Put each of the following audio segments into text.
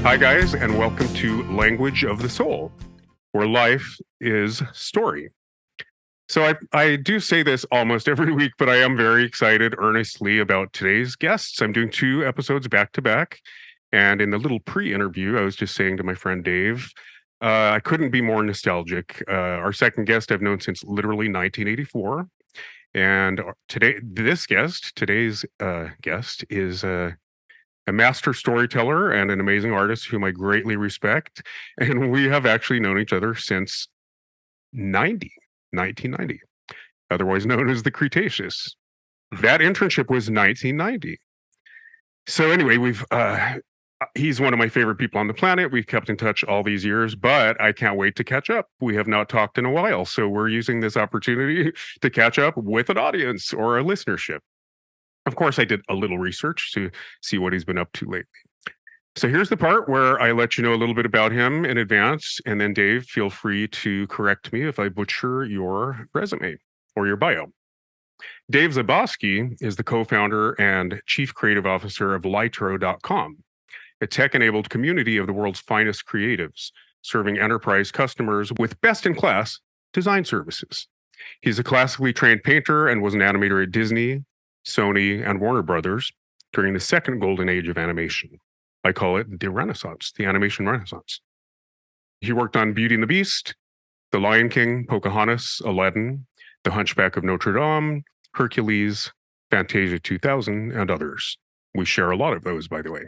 Hi, guys, and welcome to Language of the Soul, where life is story. So I do say this almost every week, but I am very excited earnestly about today's guests. I'm doing 2 episodes back to back. And in the little pre-interview, I was just saying to my friend Dave, I couldn't be more nostalgic. Our second guest I've known since literally 1984. And today's guest is a master storyteller and an amazing artist whom I greatly respect. And we have actually known each other since 1990, otherwise known as the Cretaceous. That internship was 1990. So anyway, he's one of my favorite people on the planet. We've kept in touch all these years, but I can't wait to catch up. We have not talked in a while, so we're using this opportunity to catch up with an audience or a listenership. Of course, I did a little research to see what he's been up to lately. So here's the part where I let you know a little bit about him in advance, and then Dave, feel free to correct me if I butcher your resume or your bio. Dave Zaboski is the co-founder and chief creative officer of Laetro.com, a tech-enabled community of the world's finest creatives, serving enterprise customers with best-in-class design services. He's a classically trained painter and was an animator at Disney, Sony, and Warner Brothers during the second golden age of animation. I call it the Renaissance, the animation Renaissance. He worked on Beauty and the Beast, The Lion King, Pocahontas, Aladdin, The Hunchback of Notre Dame, Hercules, Fantasia 2000, and others. We share a lot of those, by the way.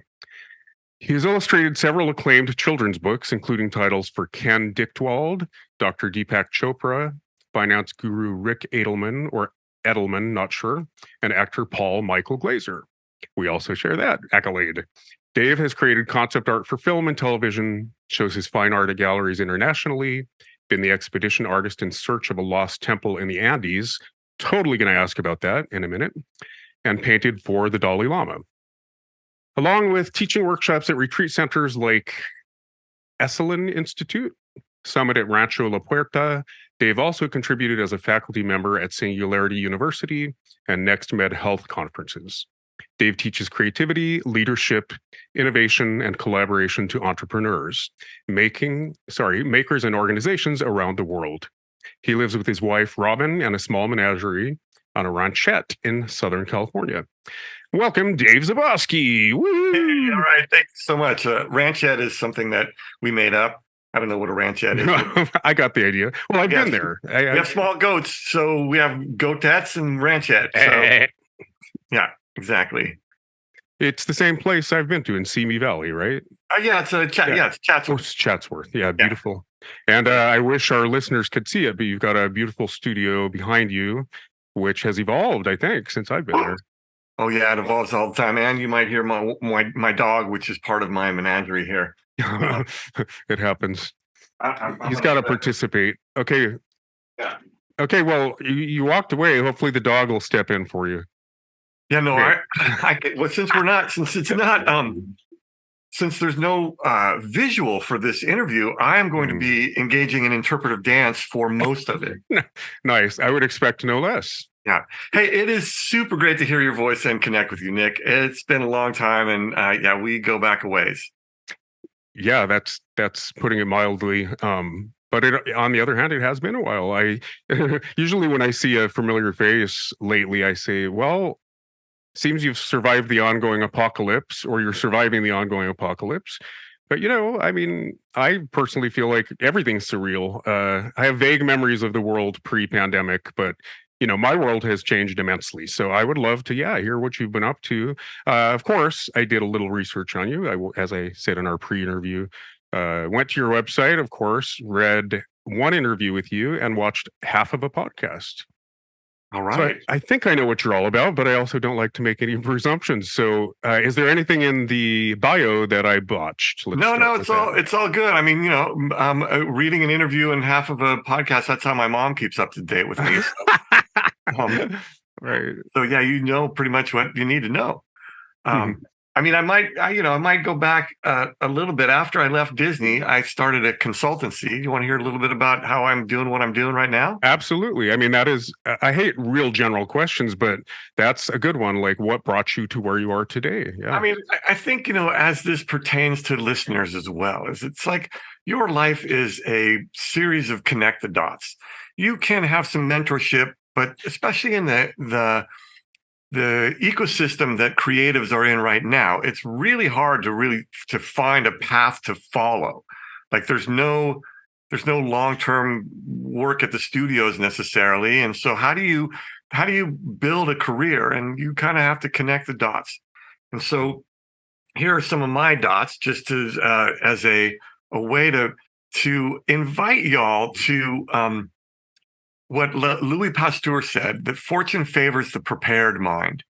He has illustrated several acclaimed children's books, including titles for Ken Dictwald, Dr. Deepak Chopra, finance guru Rick Edelman, or Edelman, not sure, and actor Paul Michael Glaser. We also share that accolade. Dave has created concept art for film and television, shows his fine art at galleries internationally, been the expedition artist in search of a lost temple in the Andes, totally going to ask about that in a minute, and painted for the Dalai Lama. Along with teaching workshops at retreat centers like Esalen Institute, Summit at Rancho La Puerta, Dave also contributed as a faculty member at Singularity University and NextMed Health conferences. Dave teaches creativity, leadership, innovation, and collaboration to entrepreneurs, makers and organizations around the world. He lives with his wife, Robin, and a small menagerie on a ranchette in Southern California. Welcome, Dave Zaboski. Woo! Hey, all right, thanks so much. Ranchette is something that we made up. I don't know what a ranchette is. I got the idea. Well, I've been there. We have small goats, so we have goatettes and ranchette. So, yeah, exactly. It's the same place I've been to in Simi Valley, right? Yeah, it's it's Chatsworth. Oh, it's Chatsworth. Yeah, beautiful. And I wish our listeners could see it, but you've got a beautiful studio behind you, which has evolved, I think, since I've been there. Oh yeah, it evolves all the time, and you might hear my dog, which is part of my menagerie here. It happens. He's got to participate. Okay. Yeah. Okay. Well, you walked away. Hopefully, the dog will step in for you. Yeah. No. Okay. Well, since there's no visual for this interview, I am going to be engaging in interpretive dance for most of it. Nice. I would expect no less. Yeah. Hey, it is super great to hear your voice and connect with you, Nick. It's been a long time, and we go back a ways. Yeah, that's putting it mildly. But on the other hand, it has been a while. I usually when I see a familiar face lately, I say, well, seems you've survived the ongoing apocalypse, or you're surviving the ongoing apocalypse. But I mean, I personally feel like everything's surreal. I have vague memories of the world pre-pandemic, but my world has changed immensely. So I would love to, hear what you've been up to. Of course, I did a little research on you. As I said in our pre-interview, went to your website, of course, read one interview with you, and watched half of a podcast. All right. So I think I know what you're all about, but I also don't like to make any presumptions. So is there anything in the bio that I botched? No, it's all good. I mean, reading an interview and half of a podcast, that's how my mom keeps up to date with me. So. Right. So yeah, pretty much what you need to know. I mean, I might go back a little bit. After I left Disney, I started a consultancy. You want to hear a little bit about how I'm doing what I'm doing right now? Absolutely. I mean, that is, I hate real general questions, but that's a good one. Like, what brought you to where you are today? I Yeah. mean, I think, as this pertains to listeners as well, is it's like your life is a series of connect the dots. You can have some mentorship, but especially in the ecosystem that creatives are in right now, it's really hard to find a path to follow. Like there's no long-term work at the studios necessarily. And so how do you build a career? And you kind of have to connect the dots. And so here are some of my dots, just as a way to invite y'all to what Louis Pasteur said, that fortune favors the prepared mind.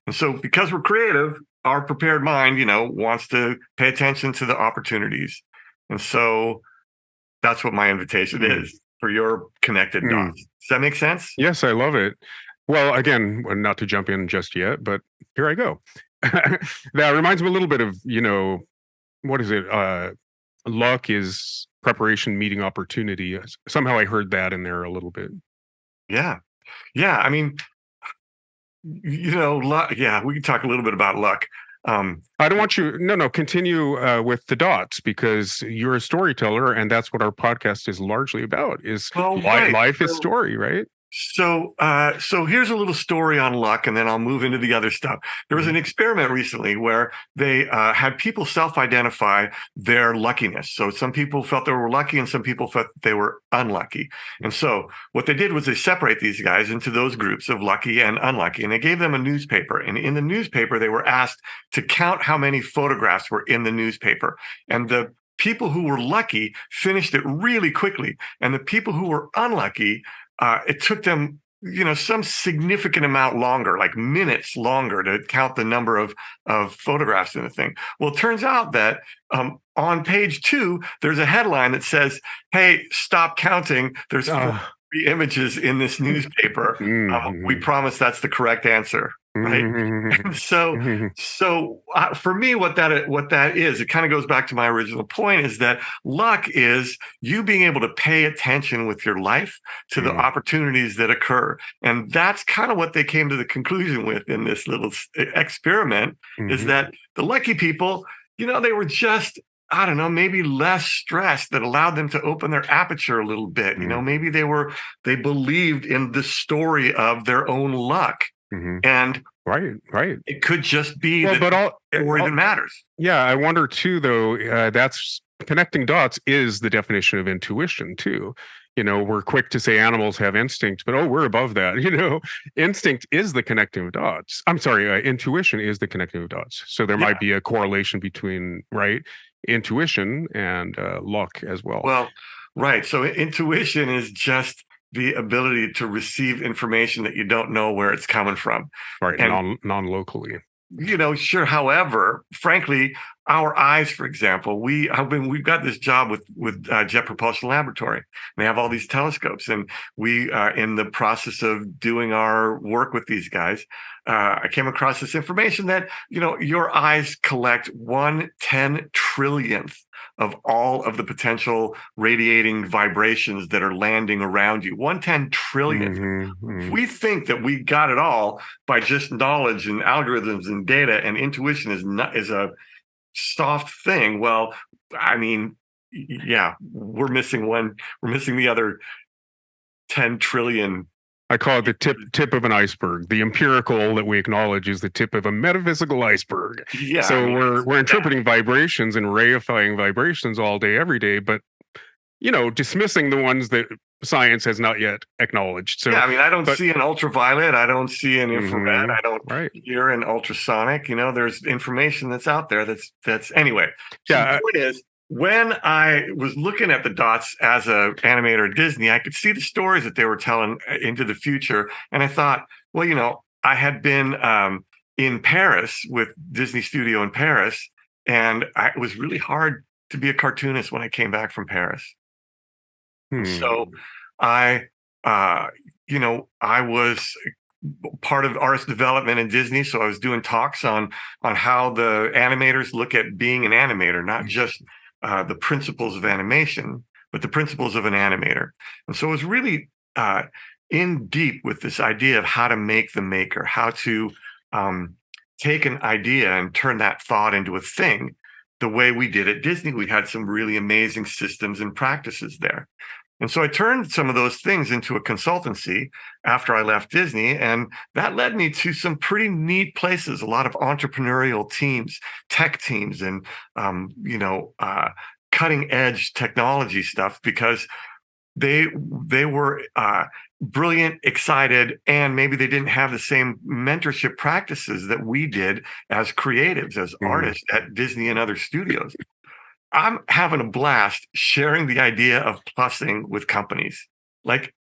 And so because we're creative, our prepared mind, wants to pay attention to the opportunities. And so that's what my invitation is for your connected dots. Does that make sense? Yes, I love it. Well, again, not to jump in just yet, but here I go. That reminds me a little bit of, what is it? Luck is preparation meeting opportunity. Somehow I heard that in there a little bit. Yeah. Yeah. I mean, luck. Yeah, we can talk a little bit about luck. I don't want you. No, continue with the dots, because you're a storyteller, and that's what our podcast is largely about. Is right. Life is story, right? So here's a little story on luck, and then I'll move into the other stuff. There was an experiment recently where they had people self-identify their luckiness. So some people felt they were lucky, and some people felt they were unlucky. And so what they did was they separate these guys into those groups of lucky and unlucky, and they gave them a newspaper. And in the newspaper, they were asked to count how many photographs were in the newspaper. And the people who were lucky finished it really quickly, and the people who were unlucky, it took them, some significant amount longer, like minutes longer, to count the number of photographs in the thing. Well, it turns out that on page 2, there's a headline that says, "Hey, stop counting. There's 43 images in this newspaper. We promise that's the correct answer." Right. And so for me, what that is, it kind of goes back to my original point, is that luck is you being able to pay attention with your life to the opportunities that occur. And that's kind of what they came to the conclusion with in this little experiment, is that the lucky people, they were just, I don't know, maybe less stressed, that allowed them to open their aperture a little bit. Maybe they believed in the story of their own luck. And right, it could just be story that matters. Yeah, I wonder too, though. That's connecting dots is the definition of intuition too. We're quick to say animals have instinct, but we're above that. Instinct is the connecting of dots. I'm sorry, intuition is the connecting of dots. So there might be a correlation between intuition and luck as well. Well, right. So intuition is just the ability to receive information that you don't know where it's coming from. Right, and non-locally. Sure. However, frankly, our eyes, for example, we've got this job with Jet Propulsion Laboratory. They have all these telescopes, and we are in the process of doing our work with these guys. I came across this information that, your eyes collect 1/10 trillionth of all of the potential radiating vibrations that are landing around you. 1/10 trillionth. We think that we got it all by just knowledge and algorithms and data, and intuition is a soft thing. Well, I mean, yeah, we're missing the other 10 trillion. I call it the tip of an iceberg. The empirical that we acknowledge is the tip of a metaphysical iceberg. Yeah. So we're interpreting vibrations and reifying vibrations all day, every day, but dismissing the ones that science has not yet acknowledged. So yeah, I mean, I don't see an ultraviolet, I don't see an infrared, I don't hear an ultrasonic. There's information that's out there that's anyway. So the point is, when I was looking at the dots as an animator at Disney, I could see the stories that they were telling into the future. And I thought, well, I had been in Paris with Disney Studio in Paris, and it was really hard to be a cartoonist when I came back from Paris. So I was part of artist development in Disney. So I was doing talks on how the animators look at being an animator, not just the principles of animation, but the principles of an animator. And so it was really in deep with this idea of how to make the maker, how to take an idea and turn that thought into a thing. The way we did at Disney, we had some really amazing systems and practices there. And so I turned some of those things into a consultancy after I left Disney. And that led me to some pretty neat places, a lot of entrepreneurial teams, tech teams, and, cutting edge technology stuff, because they were brilliant, excited, and maybe they didn't have the same mentorship practices that we did as creatives, as artists at Disney and other studios. I'm having a blast sharing the idea of plussing with companies. Like,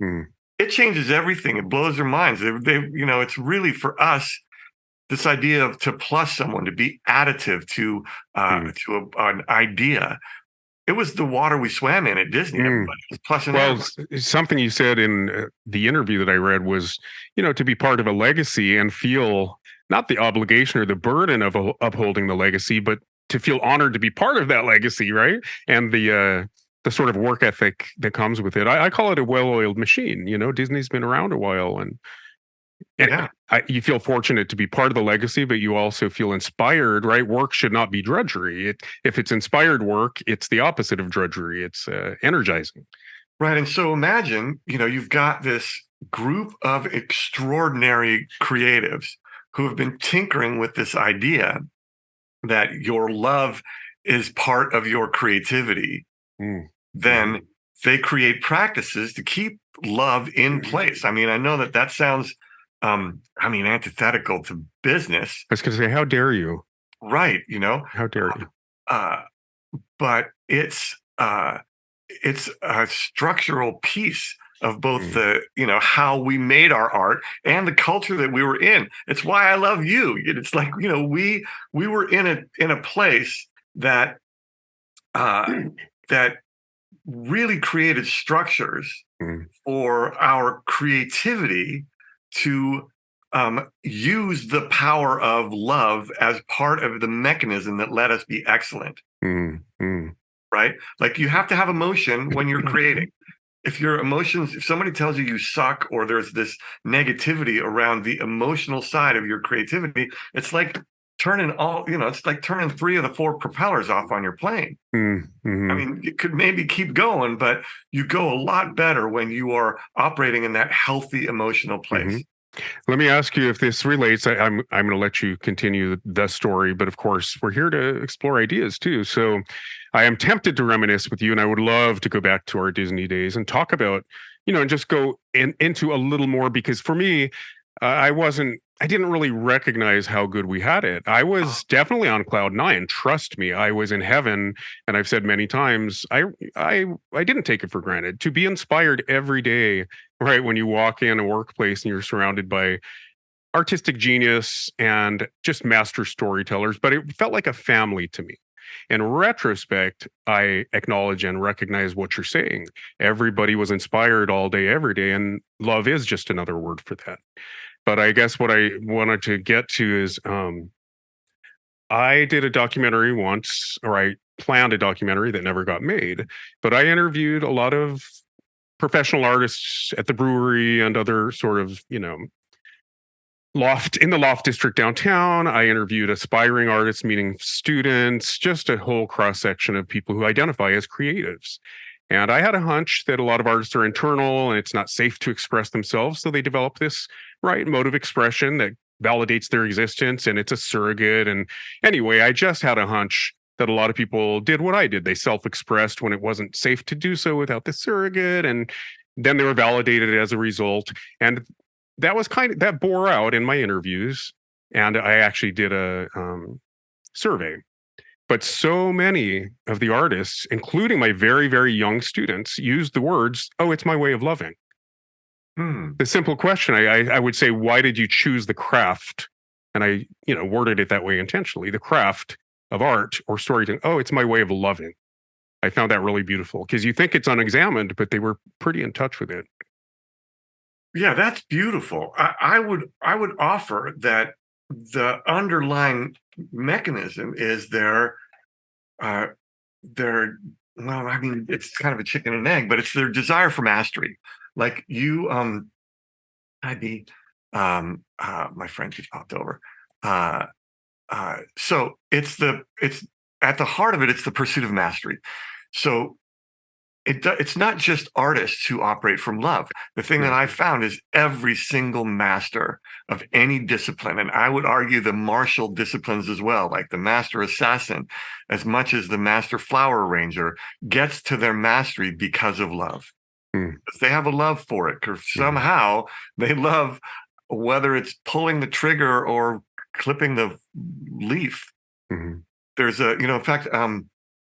it changes everything. It blows their minds. It's really for us, this idea of to plus someone, to be additive to an idea. It was the water we swam in at Disney. Everybody was plussing. Well, something you said in the interview that I read was, to be part of a legacy and feel not the obligation or the burden of upholding the legacy, but to feel honored to be part of that legacy, right? And the sort of work ethic that comes with it. I call it a well-oiled machine. Disney's been around a while, and you feel fortunate to be part of the legacy, but you also feel inspired, right? Work should not be drudgery. If it's inspired work, it's the opposite of drudgery. It's energizing. Right. And so imagine, you've got this group of extraordinary creatives who have been tinkering with this idea that your love is part of your creativity. Then they create practices to keep love in place. I mean, I know that sounds antithetical to business. I was going to say, how dare you? Right. How dare you? But it's a structural piece of both the, how we made our art and the culture that we were in. It's why I love you. It's like, we were in a place that that really created structures for our creativity to use the power of love as part of the mechanism that let us be excellent. Right? Like, you have to have emotion when you're creating. If somebody tells you suck, or there's this negativity around the emotional side of your creativity, it's like turning it's like turning 3 of the 4 propellers off on your plane. I mean, you could maybe keep going, but you go a lot better when you are operating in that healthy emotional place. Let me ask you if this relates. I'm going to let you continue the story, but of course, we're here to explore ideas too. So I am tempted to reminisce with you, and I would love to go back to our Disney days and talk about, and just go into a little more, because for me, I didn't really recognize how good we had it. I was definitely on cloud 9. Trust me, I was in heaven. And I've said many times, I didn't take it for granted to be inspired every day, right? When you walk in a workplace and you're surrounded by artistic genius and just master storytellers, but it felt like a family to me. In retrospect, I acknowledge and recognize what you're saying. Everybody was inspired all day, every day. And love is just another word for that. But I guess what I wanted to get to is I did a documentary once, or I planned a documentary that never got made, but I interviewed a lot of professional artists at the brewery and other sort of, in the Loft District downtown. I interviewed aspiring artists, meaning students, just a whole cross-section of people who identify as creatives. And I had a hunch that a lot of artists are internal and it's not safe to express themselves. So they develop this mode of expression that validates their existence, and it's a surrogate. And anyway, I just had a hunch that a lot of people did what I did. They self-expressed when it wasn't safe to do so without the surrogate. And then they were validated as a result. And that was that bore out in my interviews. And I actually did a survey. But so many of the artists, including my very, very young students, used the words, "Oh, it's my way of loving." The simple question, I would say, why did you choose the craft? And I, worded it that way intentionally. The craft of art or storytelling. Oh, it's my way of loving. I found that really beautiful, because you think it's unexamined, but they were pretty in touch with it. Yeah, that's beautiful. I would offer that the underlying mechanism is uh their well, I mean, it's kind of a chicken and egg, but it's their desire for mastery. Like you, I'd be my friend just popped over. Uh so it's at the heart of it, it's the pursuit of mastery. So it's not just artists who operate from love. The thing that I found is every single master of any discipline, and I would argue the martial disciplines as well, like the master assassin, as much as the master flower arranger, gets to their mastery because of love. Mm. They have a love for it, because somehow they love, whether it's pulling the trigger or clipping the leaf. Mhm. There's a, in fact,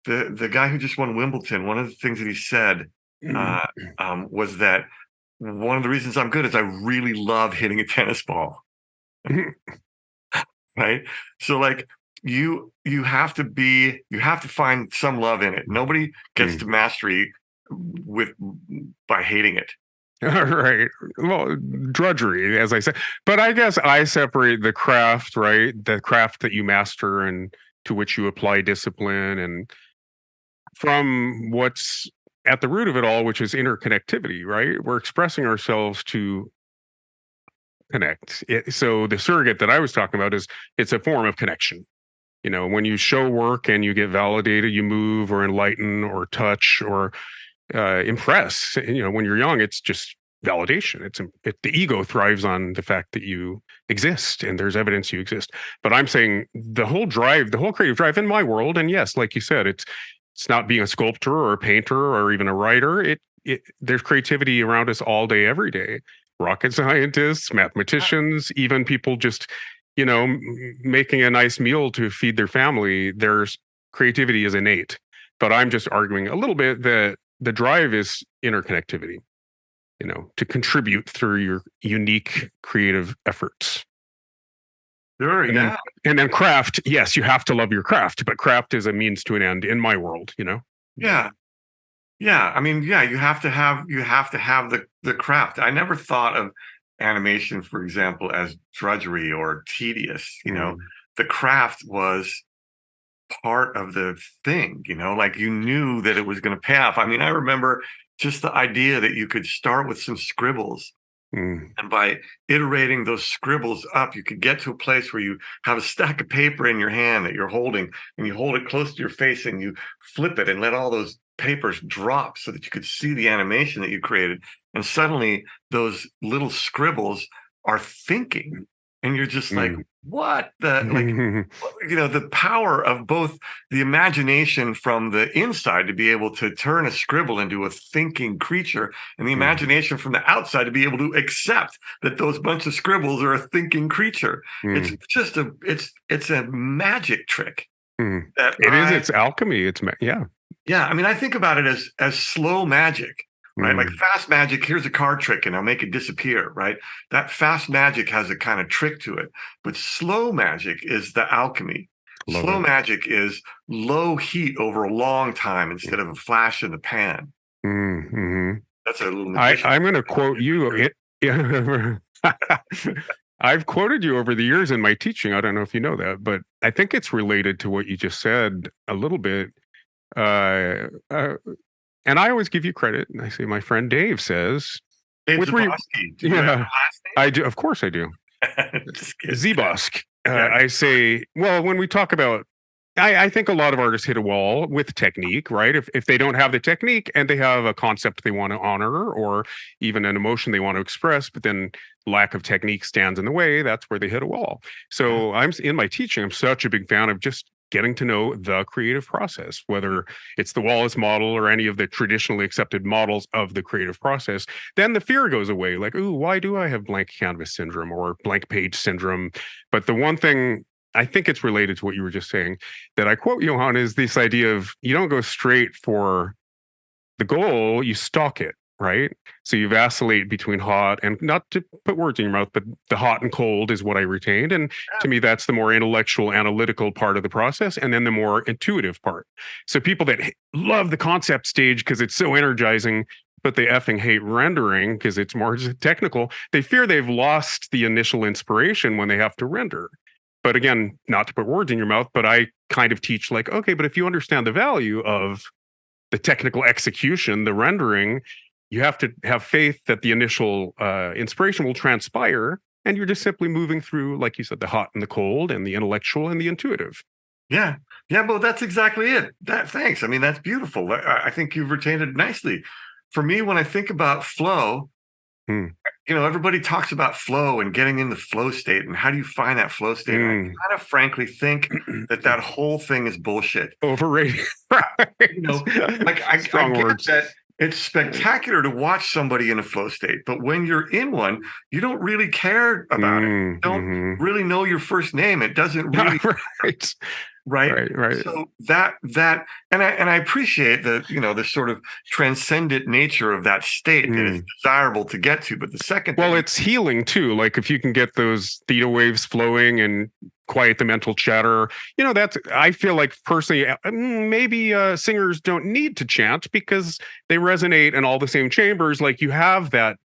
the guy who just won Wimbledon, one of the things that he said uh, was that one of the reasons I'm good is I really love hitting a tennis ball, right? So like you have to find some love in it. Nobody gets to mastery with by hating it. Right. Well, drudgery, as I said. But I guess I separate the craft, right? The craft that you master and to which you apply discipline, and from what's at the root of it all, which is interconnectivity, right? We're expressing ourselves to connect. So the surrogate that I was talking about is it's a form of connection. When you show work and you get validated, you move or enlighten or touch or impress. When you're young, it's just validation. The ego thrives on the fact that you exist and there's evidence you exist. But I'm saying the whole creative drive in my world, and yes, like you said, it's not being a sculptor or a painter or even a writer. There's creativity around us all day, every day. Rocket scientists, mathematicians, even people just making a nice meal to feed their family. There's creativity is innate. But I'm just arguing a little bit that the drive is interconnectivity, to contribute through your unique creative efforts. Sure, And yeah. then craft, yes, you have to love your craft, but craft is a means to an end in my world. Yeah. Yeah, I mean, yeah, you have to have the craft. I never thought of animation, for example, as drudgery or tedious. Mm. The craft was part of the thing, like you knew that it was going to pay off. I mean, I remember just the idea that you could start with some scribbles, Mm. and by iterating those scribbles up, you could get to a place where you have a stack of paper in your hand that you're holding, and you hold it close to your face and you flip it and let all those papers drop so that you could see the animation that you created. And suddenly those little scribbles are thinking, and you're just like, Mm. what the, like, the power of both the imagination from the inside to be able to turn a scribble into a thinking creature, and the imagination from the outside to be able to accept that those bunch of scribbles are a thinking creature. It's Mm. just it's a magic trick Mm. that It is. It's alchemy. Yeah. yeah, I mean, I think about it as slow magic, right? Like Mm. fast magic, here's a card trick and I'll make it disappear, right? That fast magic has a kind of trick to it. But slow magic is the alchemy. Love Slow it. magic is low heat over a long time instead of a flash in the pan. Mm-hmm. That's a little magician. I'm going to quote you. I've quoted you over the years in my teaching. I don't know if you know that, but I think it's related to what you just said a little bit. Uh, uh, and I always give you credit. And I say, my friend Dave says, Dave with Zaboski. Do you have a yeah, last I do. Of course I do. name? Just kidding. Zabosk. Yeah. I say, well, when we talk about, I think a lot of artists hit a wall with technique, right? If they don't have the technique and they have a concept they want to honor or even an emotion they want to express, but then lack of technique stands in the way, that's where they hit a wall. So I'm in my teaching, I'm such a big fan of just getting to know the creative process, whether it's the Wallace model or any of the traditionally accepted models of the creative process. Then the fear goes away, like, ooh, why do I have blank canvas syndrome or blank page syndrome? But the one thing, I think it's related to what you were just saying, that I quote Johan, is this idea of you don't go straight for the goal, you stalk it, right? So you vacillate between hot and, not to put words in your mouth, but the hot and cold is what I retained. And to me, that's the more intellectual, analytical part of the process, and then the more intuitive part. So people that love the concept stage because it's so energizing, but they effing hate rendering because it's more technical. They fear they've lost the initial inspiration when they have to render. But again, not to put words in your mouth, but I kind of teach like, okay, but if you understand the value of the technical execution, the rendering, you have to have faith that the initial inspiration will transpire, and you're just simply moving through, like you said, the hot and the cold and the intellectual and the intuitive. Yeah. Yeah, well, that's exactly it. Thanks. I mean, that's beautiful. I think you've retained it nicely. For me, when I think about flow, everybody talks about flow and getting in the flow state, and how do you find that flow state? I kind of frankly think that whole thing is bullshit. Overrated. Like I get that it's spectacular to watch somebody in a flow state, but when you're in one, you don't really care about it. You don't really know your first name. It doesn't really Right. So that and I appreciate the sort of transcendent nature of that state that is desirable to get to. But the second it's healing too. Like if you can get those theta waves flowing and quiet the mental chatter, that's, I feel like personally, maybe singers don't need to chant because they resonate in all the same chambers. Like you have that,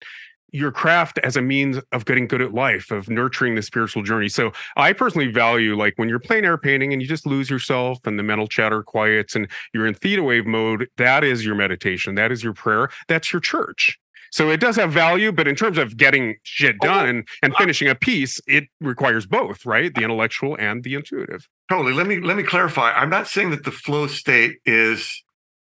your craft as a means of getting good at life, of nurturing the spiritual journey. So I personally value, like when you're plein air painting and you just lose yourself and the mental chatter quiets and you're in theta wave mode, that is your meditation. That is your prayer. That's your church. So it does have value, but in terms of getting shit done and finishing a piece, it requires both, right? The intellectual and the intuitive. Totally. Let me clarify. I'm not saying that the flow state is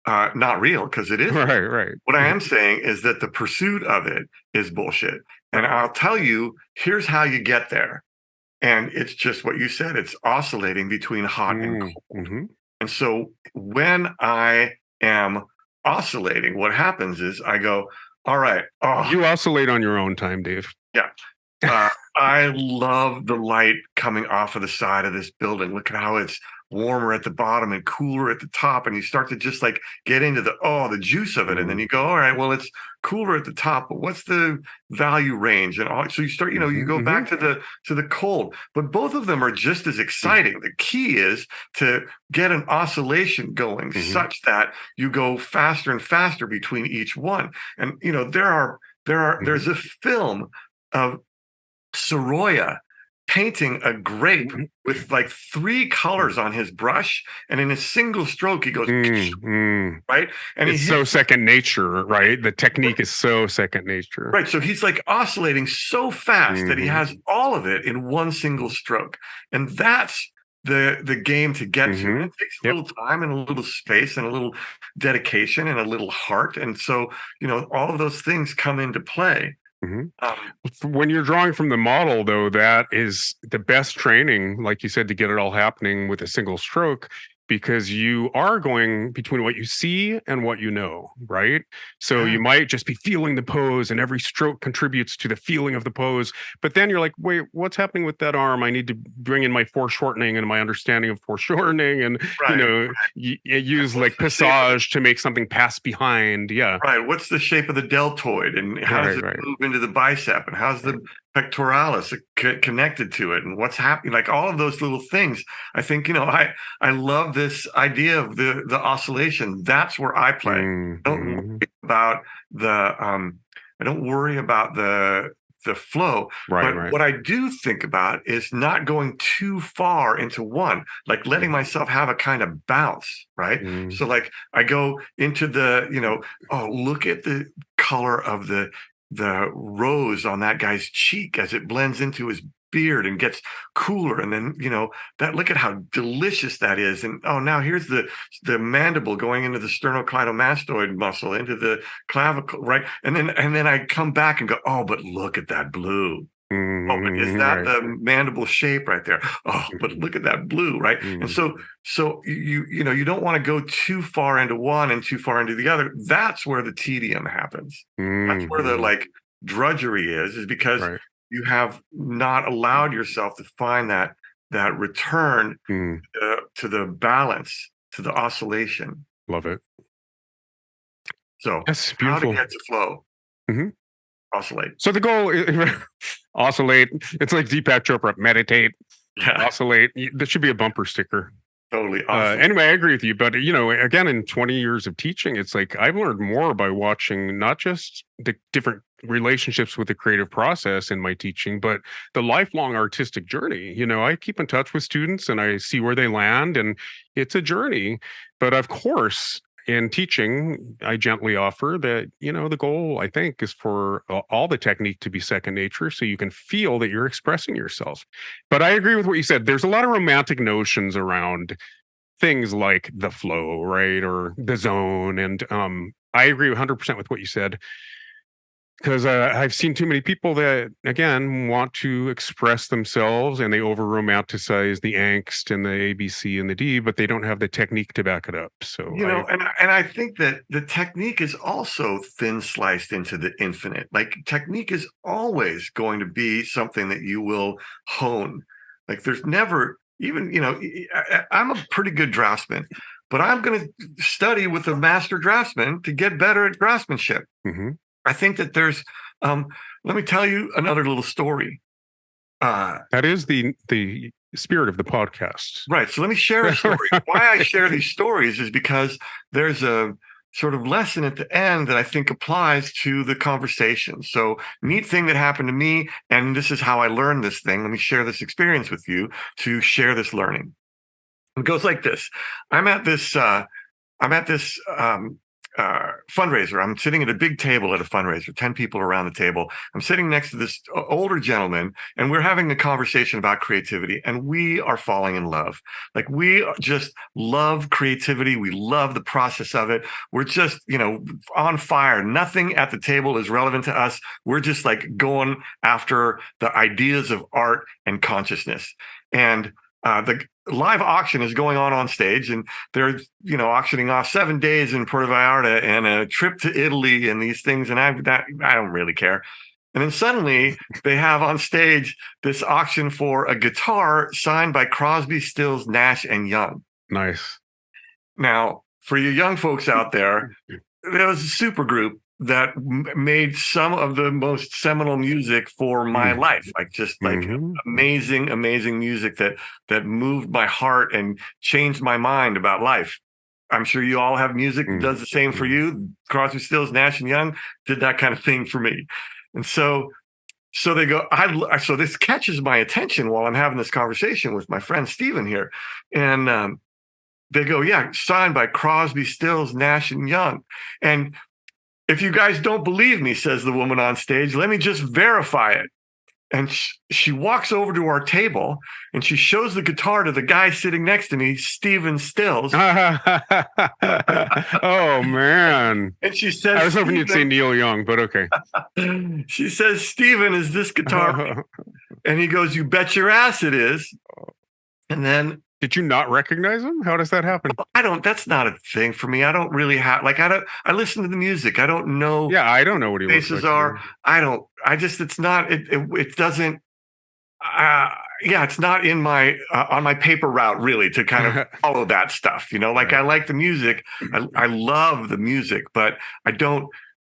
not real, because it is. Right. What I am saying is that the pursuit of it is bullshit. And I'll tell you, here's how you get there. And it's just what you said. It's oscillating between hot and cold. And so when I am oscillating, what happens is I go, all right. You oscillate on your own time, Dave. Yeah. I love the light coming off of the side of this building. Look at how it's warmer at the bottom and cooler at the top, and you start to just like get into the juice of it, and then you go, all right, well, it's cooler at the top, but what's the value range? And so you start, you go back to the cold, but both of them are just as exciting. The key is to get an oscillation going such that you go faster and faster between each one. And there's a film of Sorolla painting a grape with like 3 colors on his brush, and in a single stroke he goes right, and it's so second nature, right? The technique is so second nature, right? So he's like oscillating so fast that he has all of it in one single stroke, and that's the game to get to. And it takes a little time and a little space and a little dedication and a little heart, and so all of those things come into play. When you're drawing from the model, though, that is the best training, like you said, to get it all happening with a single stroke, because you are going between what you see and what you know, right? So you might just be feeling the pose, and every stroke contributes to the feeling of the pose. But then you're like, wait, what's happening with that arm? I need to bring in my foreshortening and my understanding of foreshortening, and use like passage to make something pass behind. Yeah, right. What's the shape of the deltoid, and how does it move into the bicep, and how's the pectoralis connected to it, and what's happening? Like all of those little things. I think I love this idea of the oscillation. That's where I play. I don't worry about the flow. But what I do think about is not going too far into one, like letting myself have a kind of bounce, right? So like I go into look at the color of the rose on that guy's cheek as it blends into his beard and gets cooler, and then look at how delicious that is, and now here's the mandible going into the sternocleidomastoid muscle, into the clavicle, right? And then I come back and go, but look at that blue. But is that the mandible shape right there? But look at that blue, right? And so you don't want to go too far into one and too far into the other. That's where the tedium happens. That's where the drudgery is because you have not allowed yourself to find that return to the balance, to the oscillation. Love it. So how to get to flow? Oscillate. So the goal is oscillate. It's like Deepak Chopra, meditate, oscillate. There should be a bumper sticker. Totally awesome. Anyway, I agree with you, but again, in 20 years of teaching, it's like I've learned more by watching not just the different relationships with the creative process in my teaching, but the lifelong artistic journey. I keep in touch with students and I see where they land, and it's a journey. But of course, in teaching, I gently offer that, the goal, I think, is for all the technique to be second nature so you can feel that you're expressing yourself. But I agree with what you said. There's a lot of romantic notions around things like the flow, right? Or the zone. And I agree 100% with what you said, because I've seen too many people that, again, want to express themselves and they over romanticize the angst and the A, B, C, and the D, but they don't have the technique to back it up. So, and I think that the technique is also thin sliced into the infinite. Like, technique is always going to be something that you will hone. Like, there's never even, I'm a pretty good draftsman, but I'm going to study with a master draftsman to get better at draftsmanship. Mm-hmm. I think that there's, let me tell you another little story. That is the spirit of the podcast. Right. So let me share a story. Why I share these stories is because there's a sort of lesson at the end that I think applies to the conversation. So, neat thing that happened to me, and this is how I learned this thing. Let me share this experience with you to share this learning. It goes like this. I'm at this fundraiser. I'm sitting at a big table at a fundraiser, 10 people around the table. I'm sitting next to this older gentleman, and we're having a conversation about creativity, and we are falling in love. Like, we just love creativity. We love the process of it. We're just, on fire. Nothing at the table is relevant to us. We're just like going after the ideas of art and consciousness. And the live auction is going on stage, and they're auctioning off 7 days in Puerto Vallarta and a trip to Italy and these things, and I don't really care. And then suddenly they have on stage this auction for a guitar signed by Crosby, Stills, Nash and Young. Nice. Now, for you young folks out there, there was a super group that made some of the most seminal music for my life. Amazing music that moved my heart and changed my mind about life. I'm sure you all have music that does the same for you. Crosby, Stills, Nash and Young did that kind of thing for me. And so they go, so this catches my attention while I'm having this conversation with my friend Steven here. And they go, yeah, signed by Crosby, Stills, Nash and Young. And if you guys don't believe me, says the woman on stage, let me just verify it. And she walks over to our table and she shows the guitar to the guy sitting next to me, Steven Stills. Oh, man. And she says, I was hoping you'd say Neil Young, but okay. She says, Steven, is this guitar? And he goes, you bet your ass it is. And then, did you not recognize him? How does that happen? That's not a thing for me. I don't really have, I listen to the music. I don't know. Yeah, I don't know what he faces looks like. It's not, it doesn't, it's not in my, on my paper route really to kind of follow that stuff. I like the music. I love the music, but I don't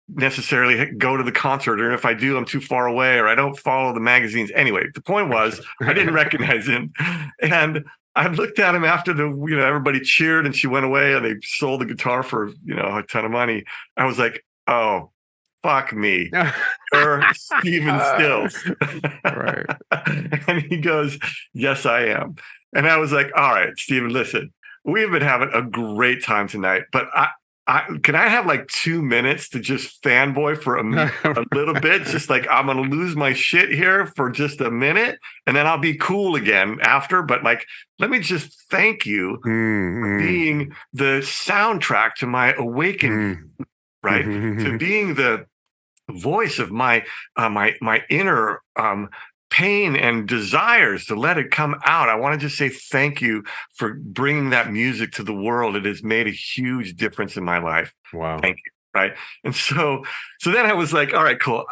necessarily go to the concert, or if I do, I'm too far away, or I don't follow the magazines. Anyway, the point was I didn't recognize him. And I looked at him after everybody cheered and she went away and they sold the guitar for, a ton of money. I was like, oh, fuck me. You're Steven Stills. Right. And he goes, yes, I am. And I was like, all right, Steven, listen, we've been having a great time tonight, but can I have like 2 minutes to just fanboy for a little bit? Just like, I'm going to lose my shit here for just a minute and then I'll be cool again after. But let me just thank you for being the soundtrack to my awakening, right? To being the voice of my inner pain and desires, to let it come out. I want to just say thank you for bringing that music to the world. It has made a huge difference in my life. Wow. Thank you. Right. And so then I was like, all right, cool.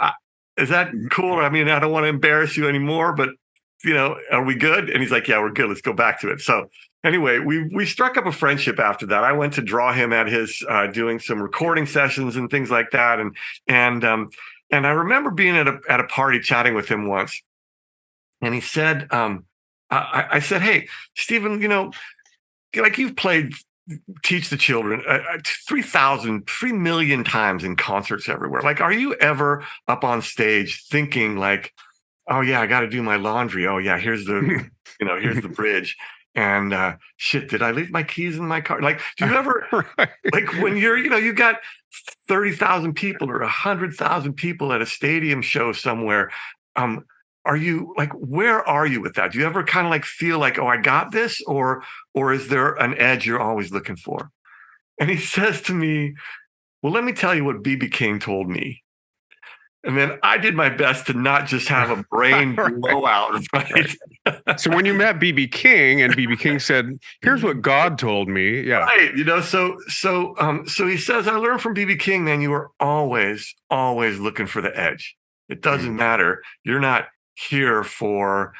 Is that cool? I mean, I don't want to embarrass you anymore, but are we good? And he's like, yeah, we're good. Let's go back to it. So anyway, we struck up a friendship after that. I went to draw him at his doing some recording sessions and things like that. And I remember being at a party chatting with him once. And he said, I said, hey, Steven, like you've played Teach the Children 3 million times in concerts everywhere. Like, are you ever up on stage thinking like, oh yeah, I got to do my laundry. Oh yeah, here's the, here's the bridge. And shit, did I leave my keys in my car? Like, do you ever, Right. like when you're, you've got 30,000 people or 100,000 people at a stadium show somewhere. Are you like, where are you with that? Do you ever kind of like feel like, oh, I got this? Or is there an edge you're always looking for? And he says to me, well, let me tell you what BB King told me. And then I did my best to not just have a brain blowout, right? So when you met BB King and BB King said, "Here's what God told me," yeah, right. So he says, I learned from BB King, man, you are always looking for the edge. It doesn't matter. You're not here for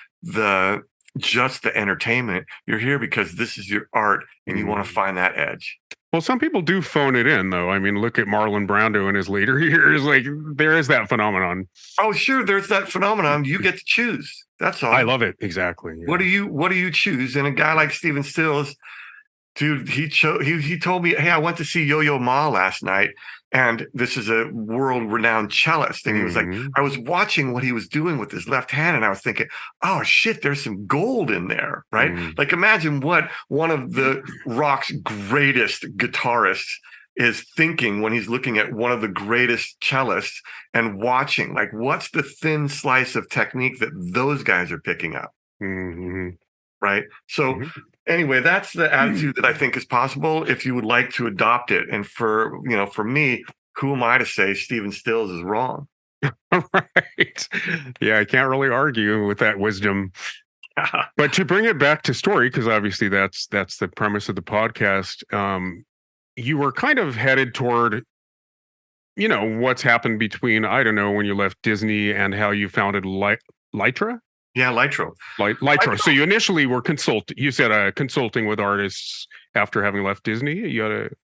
just the entertainment. You're here because this is your art, and you want to find that edge. Well, some people do phone it in, though. I mean, look at Marlon Brando in his later years. Like, there is that phenomenon. Oh, sure, there's that phenomenon. You get to choose. That's all. I love it. Exactly. Yeah. What do you choose? And a guy like Stephen Stills, dude, he told me, hey, I went to see Yo-Yo Ma last night, and this is a world-renowned cellist. And he was like, I was watching what he was doing with his left hand, and I was thinking, oh shit, there's some gold in there, right? Like, imagine what one of the rock's greatest guitarists is thinking when he's looking at one of the greatest cellists and watching, like, what's the thin slice of technique that those guys are picking up, right? So. Anyway, that's the attitude that I think is possible if you would like to adopt it. And for me, who am I to say Stephen Stills is wrong? Right. Yeah, I can't really argue with that wisdom. But to bring it back to story, because obviously that's the premise of the podcast. You were kind of headed toward, what's happened between, I don't know, when you left Disney and how you founded Laetro. Yeah, Laetro. Laetro. So you initially were consulting with artists after having left Disney.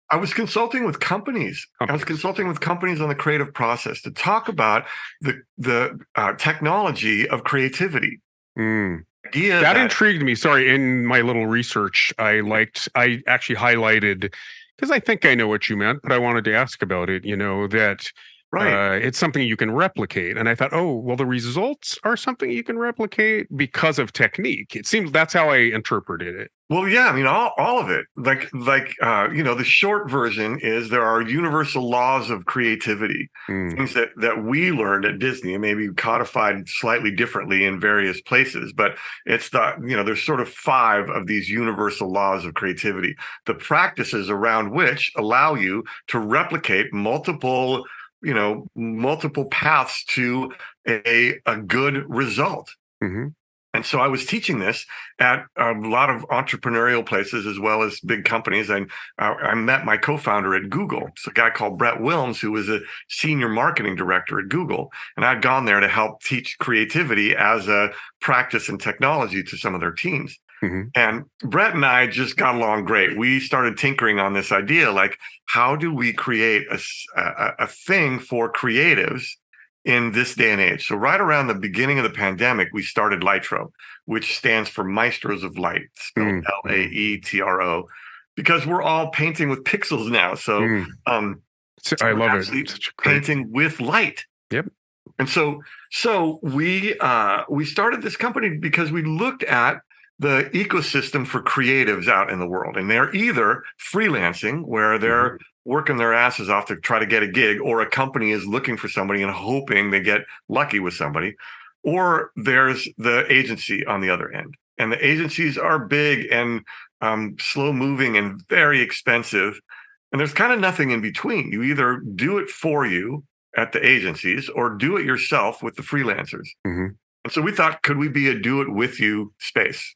I was consulting with companies. I was consulting with companies on the creative process to talk about the technology of creativity. That intrigued me. Sorry, in my little research, I actually highlighted, because I think I know what you meant, but I wanted to ask about it. That. Right. It's something you can replicate. And I thought, oh, well, the results are something you can replicate because of technique. It seems that's how I interpreted it. Well, yeah, I mean, all of it. The short version is there are universal laws of creativity, things that we learned at Disney and maybe codified slightly differently in various places. But it's there's sort of 5 of these universal laws of creativity, the practices around which allow you to replicate multiple paths to a good result. And so I was teaching this at a lot of entrepreneurial places as well as big companies. And I met my co-founder at Google. It's a guy called Brett Wilms, who was a senior marketing director at Google. And I'd gone there to help teach creativity as a practice and technology to some of their teams. And Brett and I just got along great. We started tinkering on this idea, like, how do we create a thing for creatives in this day and age? So right around the beginning of the pandemic, we started Laetro, which stands for Maestros of Light, spelled Laetro, because we're all painting with pixels now. So I love it. Painting with light. Yep. And so we started this company because we looked at the ecosystem for creatives out in the world. And they're either freelancing, where they're working their asses off to try to get a gig, or a company is looking for somebody and hoping they get lucky with somebody, or there's the agency on the other end. And the agencies are big and slow moving and very expensive. And there's kind of nothing in between. You either do it for you at the agencies or do it yourself with the freelancers. And so we thought, could we be a do it with you space?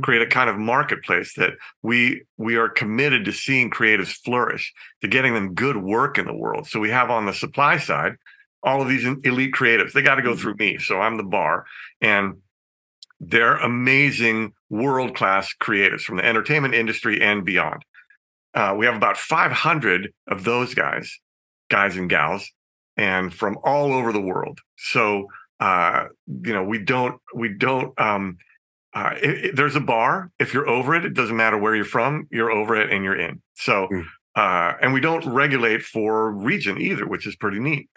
Create a kind of marketplace that we are committed to seeing creatives flourish, to getting them good work in the world. So we have on the supply side all of these elite creatives. They got to go through me. So I'm the bar. And they're amazing world-class creatives from the entertainment industry and beyond. We have about 500 of those guys and gals, and from all over the world. So we don't there's a bar. If you're over it, it doesn't matter where you're from. You're over it and you're in. So, and we don't regulate for region either, which is pretty neat.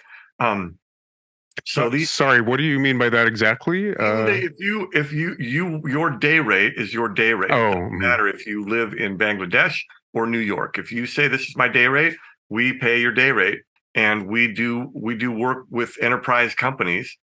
Sorry, what do you mean by that exactly? If your day rate is your day rate. Oh, it doesn't matter if you live in Bangladesh or New York. If you say this is my day rate, we pay your day rate, and we do work with enterprise companies.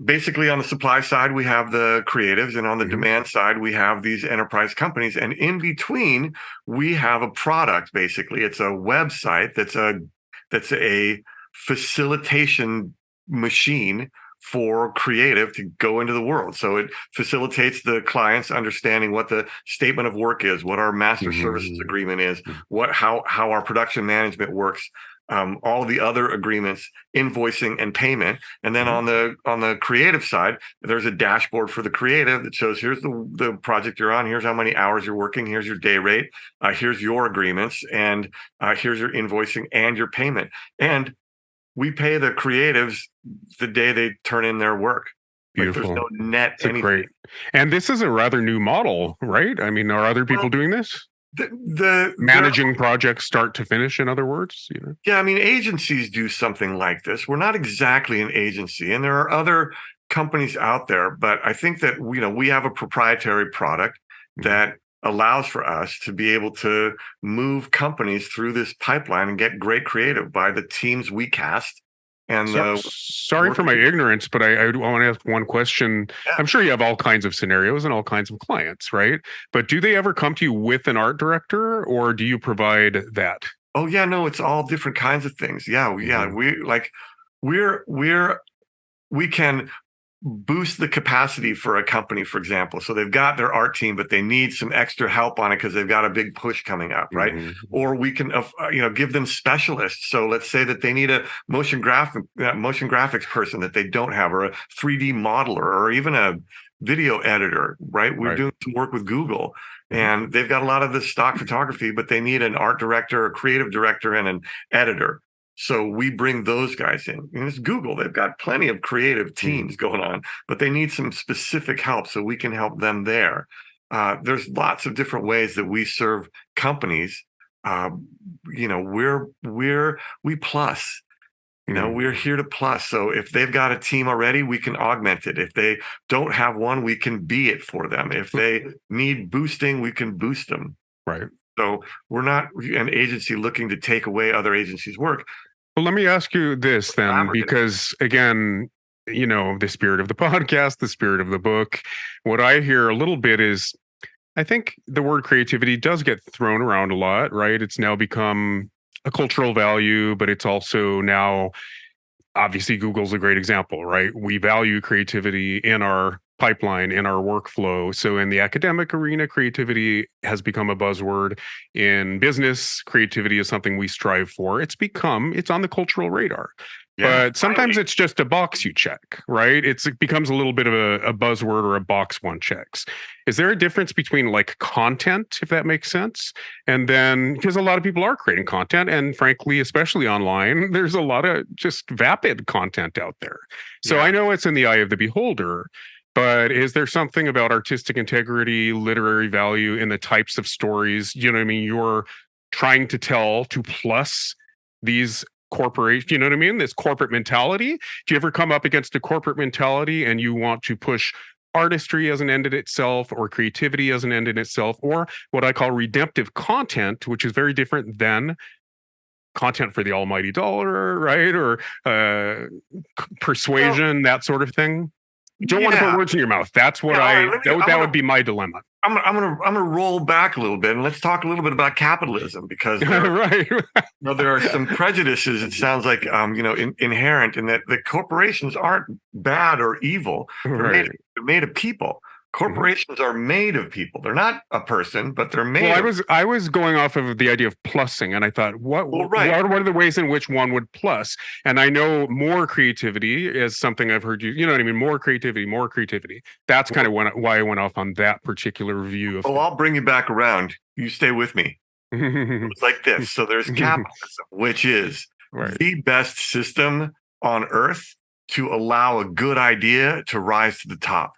Basically, on the supply side, we have the creatives, and on the demand side, we have these enterprise companies. And in between, we have a product. Basically, it's a website that's a facilitation machine for creative to go into the world. So it facilitates the clients understanding what the statement of work is, what our master services agreement is, how our production management works, all the other agreements, invoicing and payment. And then on the creative side, there's a dashboard for the creative that shows here's the project you're on, here's how many hours you're working, here's your day rate, here's your agreements, and here's your invoicing and your payment. And we pay the creatives the day they turn in their work. Beautiful. Like, there's no net anything. Great. And this is a rather new model, right? I mean, are other people doing this? Managing projects start to finish, in other words? Yeah, I mean, agencies do something like this. We're not exactly an agency, and there are other companies out there, but I think that we have a proprietary product that allows for us to be able to move companies through this pipeline and get great creative by the teams we cast. And sorry for my ignorance, but I want to ask one question. Yeah. I'm sure you have all kinds of scenarios and all kinds of clients, right? But do they ever come to you with an art director, or do you provide that? Oh yeah, no, it's all different kinds of things. Yeah, we can boost the capacity for a company, for example. So they've got their art team, but they need some extra help on it because they've got a big push coming up, right? Or we can, give them specialists. So let's say that they need a motion graphics person that they don't have, or a 3D modeler, or even a video editor, right? We're doing some work with Google, and they've got a lot of the stock photography, but they need an art director, a creative director, and an editor. So we bring those guys in. And it's Google. They've got plenty of creative teams going on, but they need some specific help, so we can help them there. There's lots of different ways that we serve companies. We plus. We're here to plus. So if they've got a team already, we can augment it. If they don't have one, we can be it for them. If they need boosting, we can boost them. Right. So we're not an agency looking to take away other agencies' work. Well, let me ask you this then, because again, the spirit of the podcast, the spirit of the book, what I hear a little bit is, I think the word creativity does get thrown around a lot, right? It's now become a cultural value, but it's also now, obviously, Google's a great example, right? We value creativity in our pipeline, in our workflow. So in the academic arena, creativity has become a buzzword. In business, creativity is something we strive for. It's on the cultural radar. Yeah, but sometimes it's just a box you check, right? It becomes a little bit of a buzzword or a box one checks. Is there a difference between like content, if that makes sense? And then, because a lot of people are creating content, and frankly, especially online, there's a lot of just vapid content out there. So I know it's in the eye of the beholder, but is there something about artistic integrity, literary value in the types of stories, you're trying to tell to plus these corporation, this corporate mentality? Do you ever come up against a corporate mentality and you want to push artistry as an end in itself, or creativity as an end in itself, or what I call redemptive content, which is very different than content for the almighty dollar, right? Or persuasion, that sort of thing? You don't want to put words in your mouth. That's what that would be my dilemma. I'm gonna roll back a little bit, and let's talk a little bit about capitalism, because there are some prejudices, it sounds like, inherent in that the corporations aren't bad or evil. They're made of people. Corporations are made of people. They're not a person, but they're made. Well, I was going off of the idea of plussing, and I thought, what are the ways in which one would plus? And I know more creativity is something I've heard you know what I mean? More creativity. That's kind of why I went off on that particular view of. I'll bring you back around. You stay with me. It's like this. So there's capitalism, which is the best system on earth to allow a good idea to rise to the top.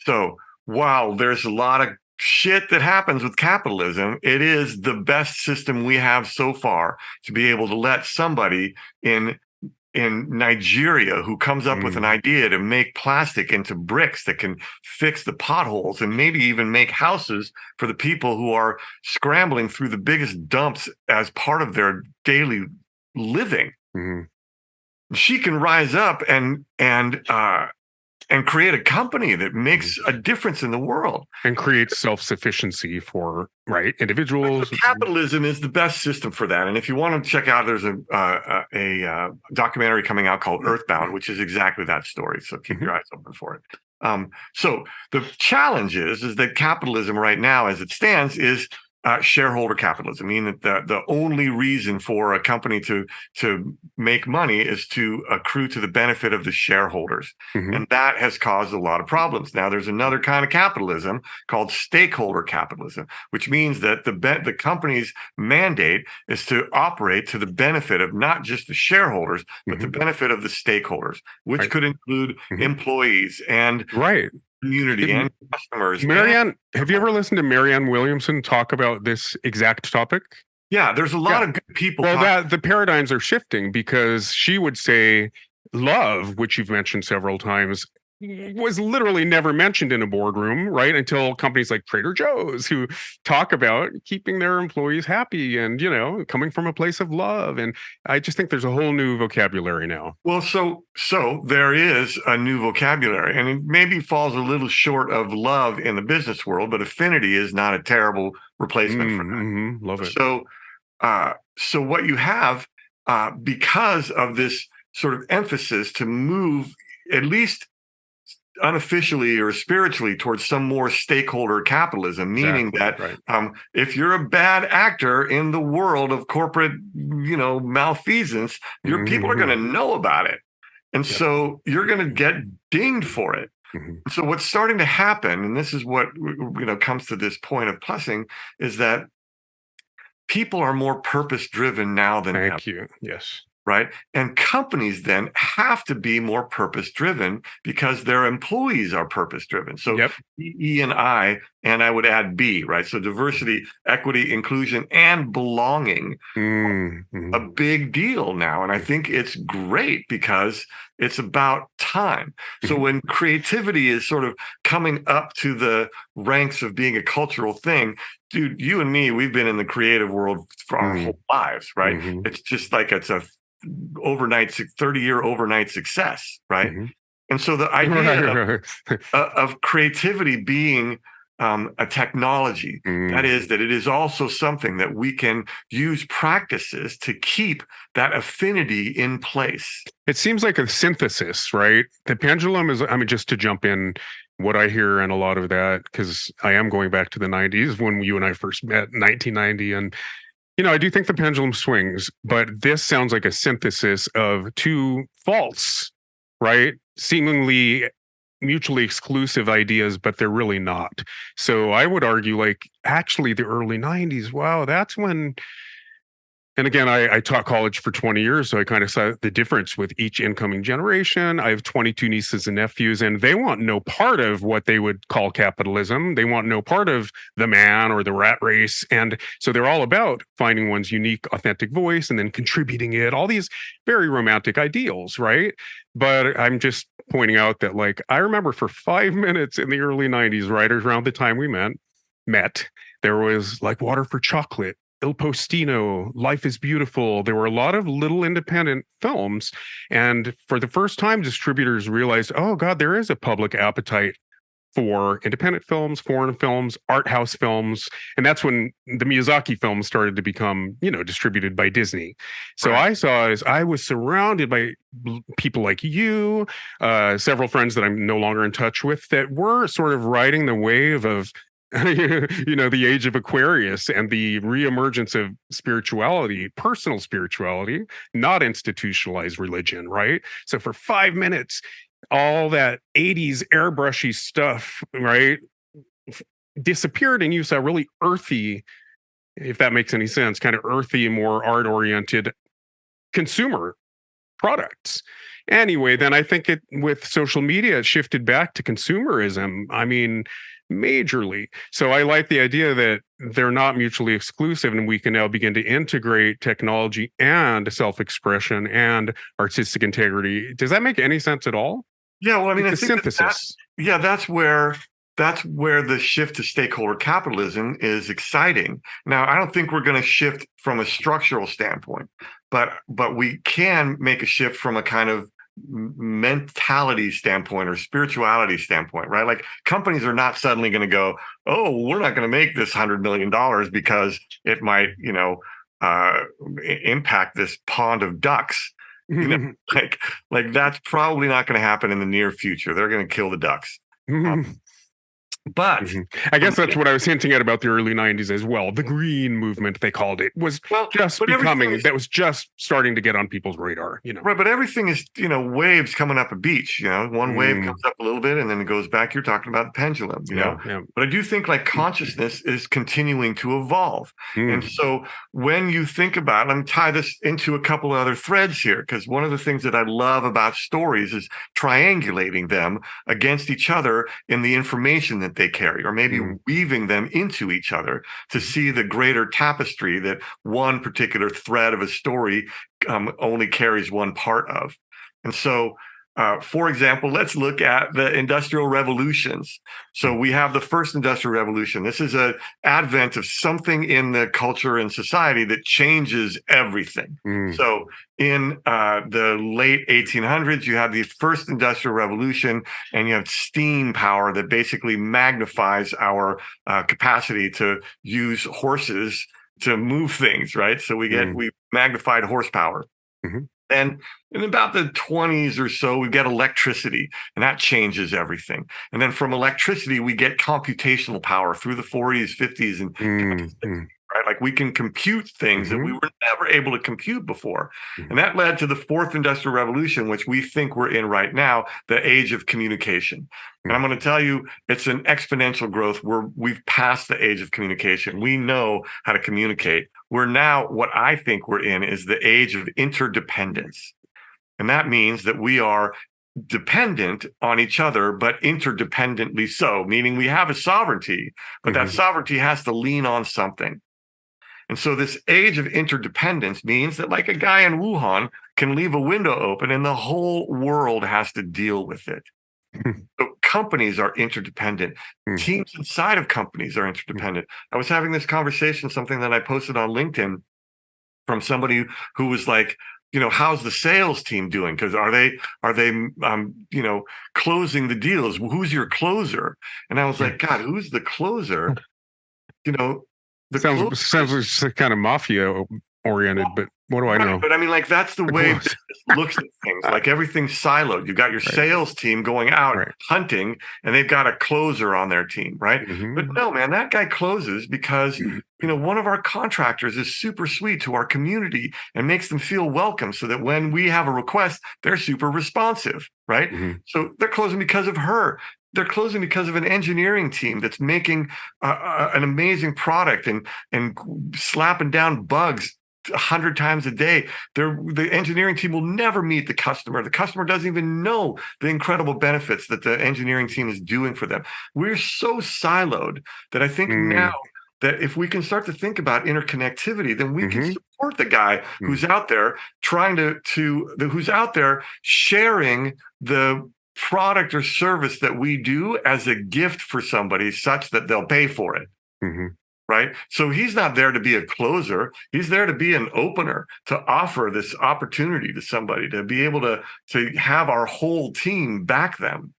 So while there's a lot of shit that happens with capitalism, it is the best system we have so far to be able to let somebody in Nigeria who comes up with an idea to make plastic into bricks that can fix the potholes and maybe even make houses for the people who are scrambling through the biggest dumps as part of their daily living. She can rise up and create a company that makes a difference in the world and create self-sufficiency for individuals. So capitalism is the best system for that. And if you want to check out, there's a documentary coming out called Earthbound, which is exactly that story. So keep your eyes open for it. So the challenge is that capitalism right now, as it stands, is shareholder capitalism, meaning that the only reason for a company to make money is to accrue to the benefit of the shareholders. And that has caused a lot of problems. Now, there's another kind of capitalism called stakeholder capitalism, which means that the company's mandate is to operate to the benefit of not just the shareholders, but the benefit of the stakeholders, which could include employees and community and customers. Marianne, have you ever listened to Marianne Williamson talk about this exact topic? Yeah, there's a lot of good people. Well, the paradigms are shifting, because she would say love, which you've mentioned several times, was literally never mentioned in a boardroom, right? Until companies like Trader Joe's, who talk about keeping their employees happy and, coming from a place of love. And I just think there's a whole new vocabulary now. Well, so there is a new vocabulary, and it maybe falls a little short of love in the business world, but affinity is not a terrible replacement for that. Love it. So what you have, because of this sort of emphasis to move, at least unofficially or spiritually, towards some more stakeholder capitalism, meaning that if you're a bad actor in the world of corporate, malfeasance, your people are going to know about it. And so you're going to get dinged for it. So what's starting to happen, and this is what comes to this point of plussing, is that people are more purpose-driven now than ever. Thank you. Yes. Right. And companies then have to be more purpose-driven because their employees are purpose-driven. So E and I would add B, right? So diversity, equity, inclusion, and belonging are a big deal now. And I think it's great because it's about time. So when creativity is sort of coming up to the ranks of being a cultural thing, dude, you and me, we've been in the creative world for our whole lives, right? It's just like it's a 30-year overnight success, right? And so the idea of creativity being a technology, that it is also something that we can use practices to keep that affinity in place. It seems like a synthesis, right? The pendulum is, just to jump in, what I hear and a lot of that, because I am going back to the 90s when you and I first met in 1990, and I do think the pendulum swings, but this sounds like a synthesis of two false, right? Seemingly mutually exclusive ideas, but they're really not. So I would argue, actually the early 90s, wow, that's when, and again, I taught college for 20 years, so I kind of saw the difference with each incoming generation. I have 22 nieces and nephews, and they want no part of what they would call capitalism. They want no part of the man or the rat race. And so they're all about finding one's unique, authentic voice and then contributing it, all these very romantic ideals, right? But I'm just pointing out that, I remember for 5 minutes in the early 90s, right around the time we met, there was Water for Chocolate, Il Postino, Life is Beautiful. There were a lot of little independent films. And for the first time, distributors realized, oh God, there is a public appetite for independent films, foreign films, art house films. And that's when the Miyazaki films started to become, distributed by Disney. So I saw, as I was surrounded by people like you, several friends that I'm no longer in touch with, that were sort of riding the wave of the age of Aquarius and the reemergence of spirituality, personal spirituality, not institutionalized religion, right? So for 5 minutes, all that 80s airbrushy stuff, right, disappeared, and you saw really earthy, if that makes any sense, kind of earthy, more art-oriented consumer products. Anyway, then I think with social media, it shifted back to consumerism. I mean, majorly. So I like the idea that they're not mutually exclusive, and we can now begin to integrate technology and self-expression and artistic integrity. Does that make any sense at all? Yeah, well, I mean, Like I the think synthesis. that's where the shift to stakeholder capitalism is exciting. Now, I don't think we're going to shift from a structural standpoint, but we can make a shift from a kind of mentality standpoint or spirituality standpoint, right? Like companies are not suddenly going to go, oh, we're not going to make this $100 million because it might, impact this pond of ducks. Like that's probably not going to happen in the near future. They're going to kill the ducks. But I guess that's what I was hinting at about the early 90s as well. The green movement, they called it, was that was just starting to get on people's radar, Right, but everything is, waves coming up a beach, one wave comes up a little bit and then it goes back. You're talking about the pendulum, Yeah. But I do think like consciousness is continuing to evolve. And so when you think about, let me tie this into a couple of other threads here, because one of the things that I love about stories is triangulating them against each other in the information that they carry, or maybe weaving them into each other to see the greater tapestry that one particular thread of a story only carries one part of. And so, for example, let's look at the industrial revolutions. So we have the first industrial revolution. This is an advent of something in the culture and society that changes everything. So in the late 1800s, you have the first industrial revolution, and you have steam power that basically magnifies our capacity to use horses to move things, right? So we magnified horsepower. And in about the 20s or so, we get electricity, and that changes everything. And then from electricity, we get computational power through the 40s, 50s, and 60s, right? Like we can compute things that we were never able to compute before. And that led to the fourth industrial revolution, which we think we're in right now, the age of communication. And I'm going to tell you, it's an exponential growth where we've passed the age of communication. We know how to communicate. We're now, what I think we're in is the age of interdependence. And that means that we are dependent on each other, but interdependently so, meaning we have a sovereignty, but that sovereignty has to lean on something. And so this age of interdependence means that like a guy in Wuhan can leave a window open and the whole world has to deal with it. So companies are interdependent. Teams inside of companies are interdependent. I was having this conversation, something that I posted on LinkedIn, from somebody who was like, how's the sales team doing? Because are they closing the deals? Who's your closer? And I was like, God, who's the closer? Sounds like kind of mafia oriented, but what do I know? But I mean, like that's the way business looks at things. Like everything's siloed. You've got your sales team going out hunting, and they've got a closer on their team, right? But no, man, that guy closes because one of our contractors is super sweet to our community and makes them feel welcome, so that when we have a request, they're super responsive, right? So they're closing because of her. They're closing because of an engineering team that's making an amazing product and slapping down bugs 100 times a day. The engineering team will never meet the customer. The customer doesn't even know the incredible benefits that the engineering team is doing for them. We're so siloed that I think now that if we can start to think about interconnectivity, then we can support the guy who's out there who's out there sharing the product or service that we do as a gift for somebody such that they'll pay for it. Right? So he's not there to be a closer. He's there to be an opener, to offer this opportunity to somebody, to be able to have our whole team back them.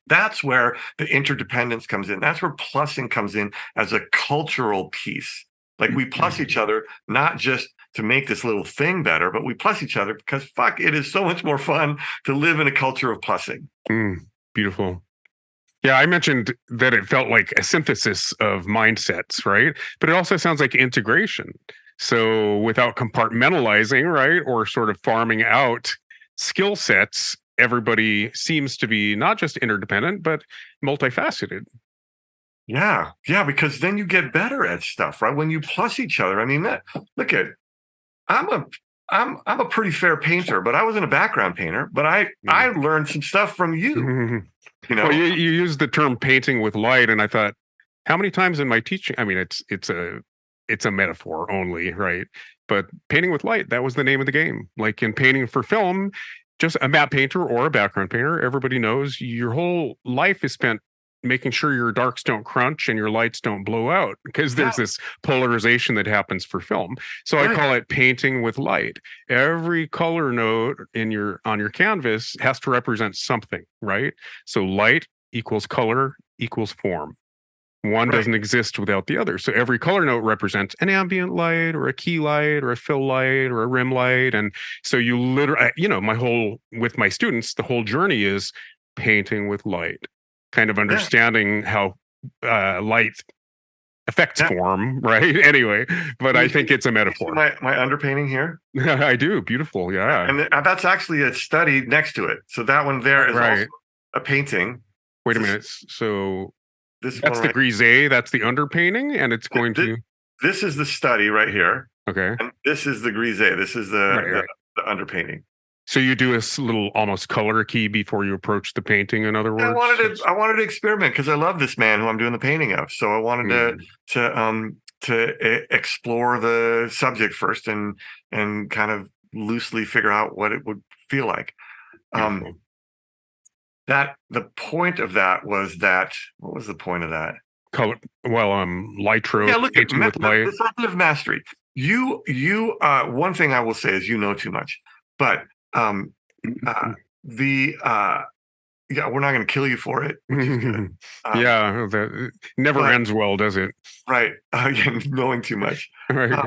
That's where the interdependence comes in. That's where plussing comes in as a cultural piece. Like we plus each other, not just to make this little thing better, but we plus each other because it is so much more fun to live in a culture of plussing. Beautiful. Yeah, I mentioned that it felt like a synthesis of mindsets, right? But it also sounds like integration. So without compartmentalizing, right, or sort of farming out skill sets, everybody seems to be not just interdependent, but multifaceted. Yeah, because then you get better at stuff, right? When you plus each other. I mean, I'm I'm a pretty fair painter, but I wasn't a background painter. But I learned some stuff from you. You Well, know, you used the term painting with light, and I thought, how many times in my teaching? I mean, it's a metaphor only, right? But painting with light, that was the name of the game. Like in painting for film, just a matte painter or a background painter, everybody knows your whole life is spent making sure your darks don't crunch and your lights don't blow out because yeah, there's this polarization that happens for film. So I right, call it painting with light. Every color note in your on your canvas has to represent something, right? So light equals color equals form. One right. doesn't exist without the other. So every color note represents an ambient light or a key light or a fill light or a rim light. And so you literally, with my students, the whole journey is painting with light, kind of Yeah, understanding how light affects yeah. form, right? Anyway, but I think it's a You see metaphor. my underpainting here? I do. Beautiful. Yeah. And that's actually a study next to it. So that one there is also Right. a painting. Wait a This, minute. So this one that's the right. grisé, that's the underpainting, and it's going This, to, this is the study right here, okay. and this is the grisé. This is Right, right. the underpainting. So you do a little almost color key before you approach the painting, in other I words? wanted to experiment because I love this man who I'm doing the painting of. So I wanted Mm, to explore the subject first and kind of loosely figure out what it would feel like. Um, beautiful. that the point of that was that. What was the point of that? Color, well, Laetro, Yeah, look at painting with light. this idea of mastery. You one thing I will say is you know too much, but um, the yeah, we're not going to kill you for it, which is good. Um, Yeah, that never but ends well, does it? right, again, knowing too much. Right.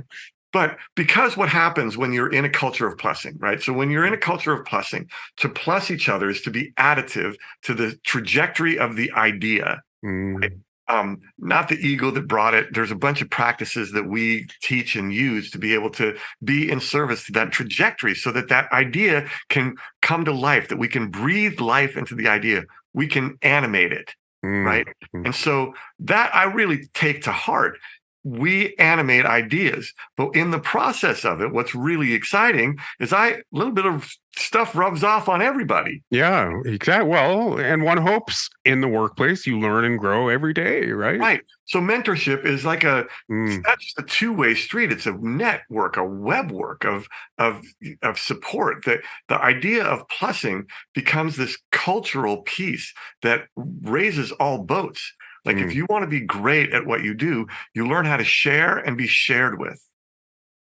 But because what happens when you're in a culture of plussing, right? So when you're in a culture of plussing, to plus each other is to be additive to the trajectory of the idea. Right? Mm, Not the ego that brought it. There's a bunch of practices that we teach and use to be able to be in service to that trajectory so that that idea can come to life, that we can breathe life into the idea. We can animate it, mm, right? mm. And so that I really take to heart. We animate ideas, but in the process of it, what's really exciting is a little bit of stuff rubs off on everybody. Yeah, exactly. Well, and one hopes in the workplace you learn and grow every day, right? Right. So mentorship is like it's Mm, not just a two-way street. It's a network, a web work of of support. The idea of plussing becomes this cultural piece that raises all boats. Like if mm, you want to be great at what you do, you learn how to share and be shared with.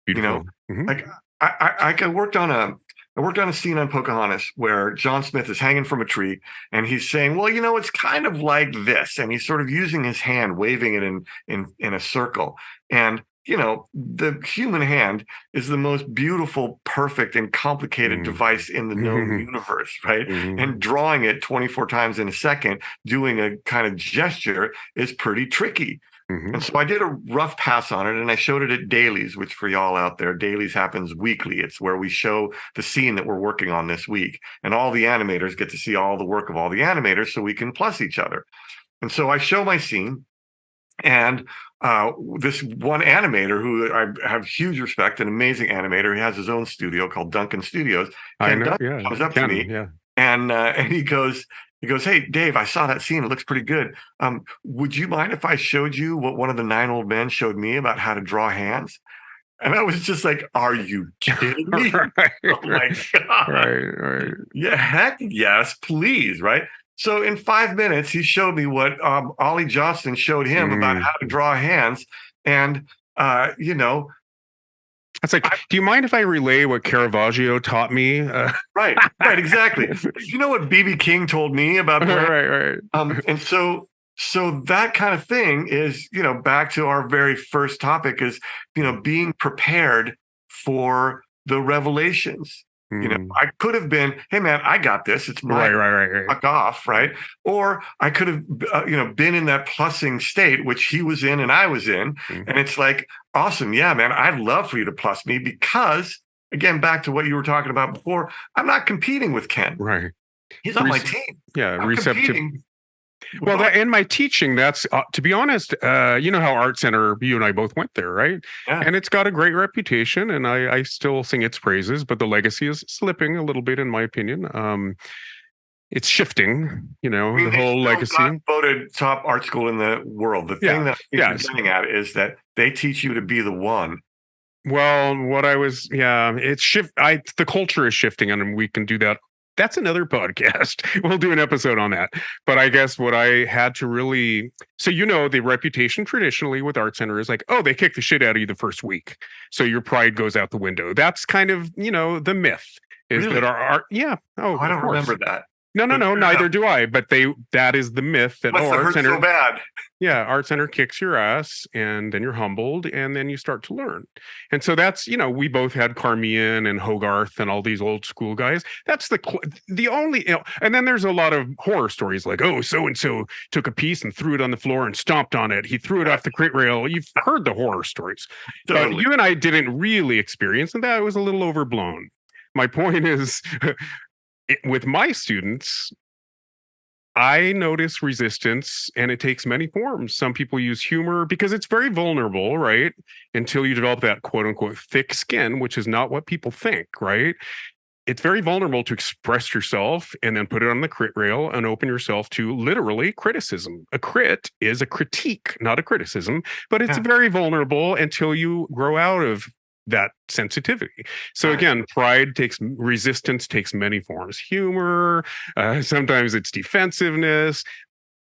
You know, beautiful. Hmm. like I worked on a scene on Pocahontas where John Smith is hanging from a tree and he's saying, "Well, you know, it's kind of like this," and he's sort of using his hand, waving it in a circle. And you know, the human hand is the most beautiful, perfect, and complicated Mm. device in the known universe, right? Mhm. And drawing it 24 times in a second, doing a kind of gesture is pretty tricky. And Mhm. so I did a rough pass on it and I showed it at dailies, which for y'all out there, dailies happens weekly. It's where we show the scene that we're working on this week. And all the animators get to see all the work of all the animators so we can plus each other. And so I show my scene and this one animator who I have huge respect, an amazing animator, he has his own studio called Duncan Studios. I Ken know, Duncan yeah. comes up to Ken, me yeah. and he goes, "Hey, Dave, I saw that scene. It looks pretty good. Would you mind if I showed you what one of the nine old men showed me about how to draw hands?" And I was just like, "Are you kidding me? Right, Oh my God. right, right. Yeah, heck yes, please." Right. So in 5 minutes, he showed me what Ollie Johnston showed him about Mm. how to draw hands. And, you know, It's like, I, do you mind if I relay what Caravaggio taught me? right, exactly. You know what BB King told me about Right, playing? right. And so that kind of thing is, you know, back to our very first topic is, you know, being prepared for the revelations. You know, Mm. I could have been, "Hey man, I got this. It's my Right. fuck off," right? Or I could have, you know, been in that plussing state, which he was in and I was in. Mm. And it's like, awesome. Yeah, man, I'd love for you to plus me because, again, back to what you were talking about before, I'm not competing with Ken. Right. He's on my Rece- team. yeah, I'm receptive. competing. Well, in my teaching, that's to be honest, you know how Art Center, you and I both went there, right? Yeah. And it's got a great reputation, and I still sing its praises, but the legacy is slipping a little bit, in my opinion. It's shifting, you know, I mean, the they whole still legacy. got voted top art school in the world. The thing that I think you're getting at is that they teach you to be the one. Well, it's the culture is shifting, and we can do that. That's another podcast. We'll do an episode on that. But I guess what I had to really, so you know, the reputation traditionally with Art Center is like, oh, they kick the shit out of you the first week, so your pride goes out the window. That's kind of, you know, the myth is Really? that our art, yeah. Oh, I don't remember that. No, neither do I. But that is the myth that Art Center so bad. Yeah, Art Center kicks your ass, and then you're humbled, and then you start to learn. And so that's, you know, we both had Carmian and Hogarth and all these old school guys. That's the only, you know, and then there's a lot of horror stories like, oh, so and so took a piece and threw it on the floor and stomped on it. He threw it off the crit rail. You've heard the horror stories. Totally. But you and I didn't really experience, and that was a little overblown. My point is, with my students, I notice resistance, and it takes many forms. Some people use humor because it's very vulnerable, right? Until you develop that quote unquote thick skin, which is not what people think, right? It's very vulnerable to express yourself and then put it on the crit rail and open yourself to literally criticism. A crit is a critique, not a criticism, but it's very vulnerable until you grow out of that sensitivity. So again, resistance takes many forms. Humor, sometimes it's defensiveness.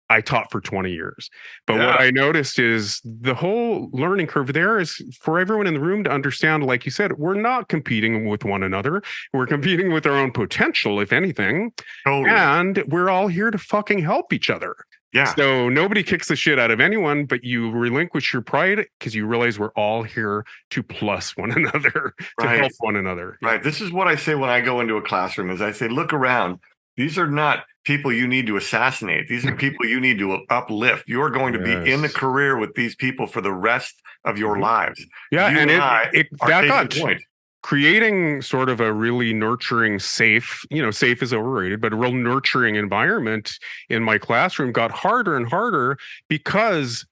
I taught for 20 years. But what I noticed is the whole learning curve there is for everyone in the room to understand, like you said, we're not competing with one another. We're competing with our own potential, if anything. Totally. And we're all here to fucking help each other. Yeah. So nobody kicks the shit out of anyone, but you relinquish your pride because you realize we're all here to plus one another, to help one another. Right. This is what I say when I go into a classroom is I say, look around. These are not people you need to assassinate. These are people you need to uplift. You're going to be in the career with these people for the rest of your lives. Yeah. And that got creating sort of a really nurturing, safe is overrated, but a real nurturing environment in my classroom got harder and harder because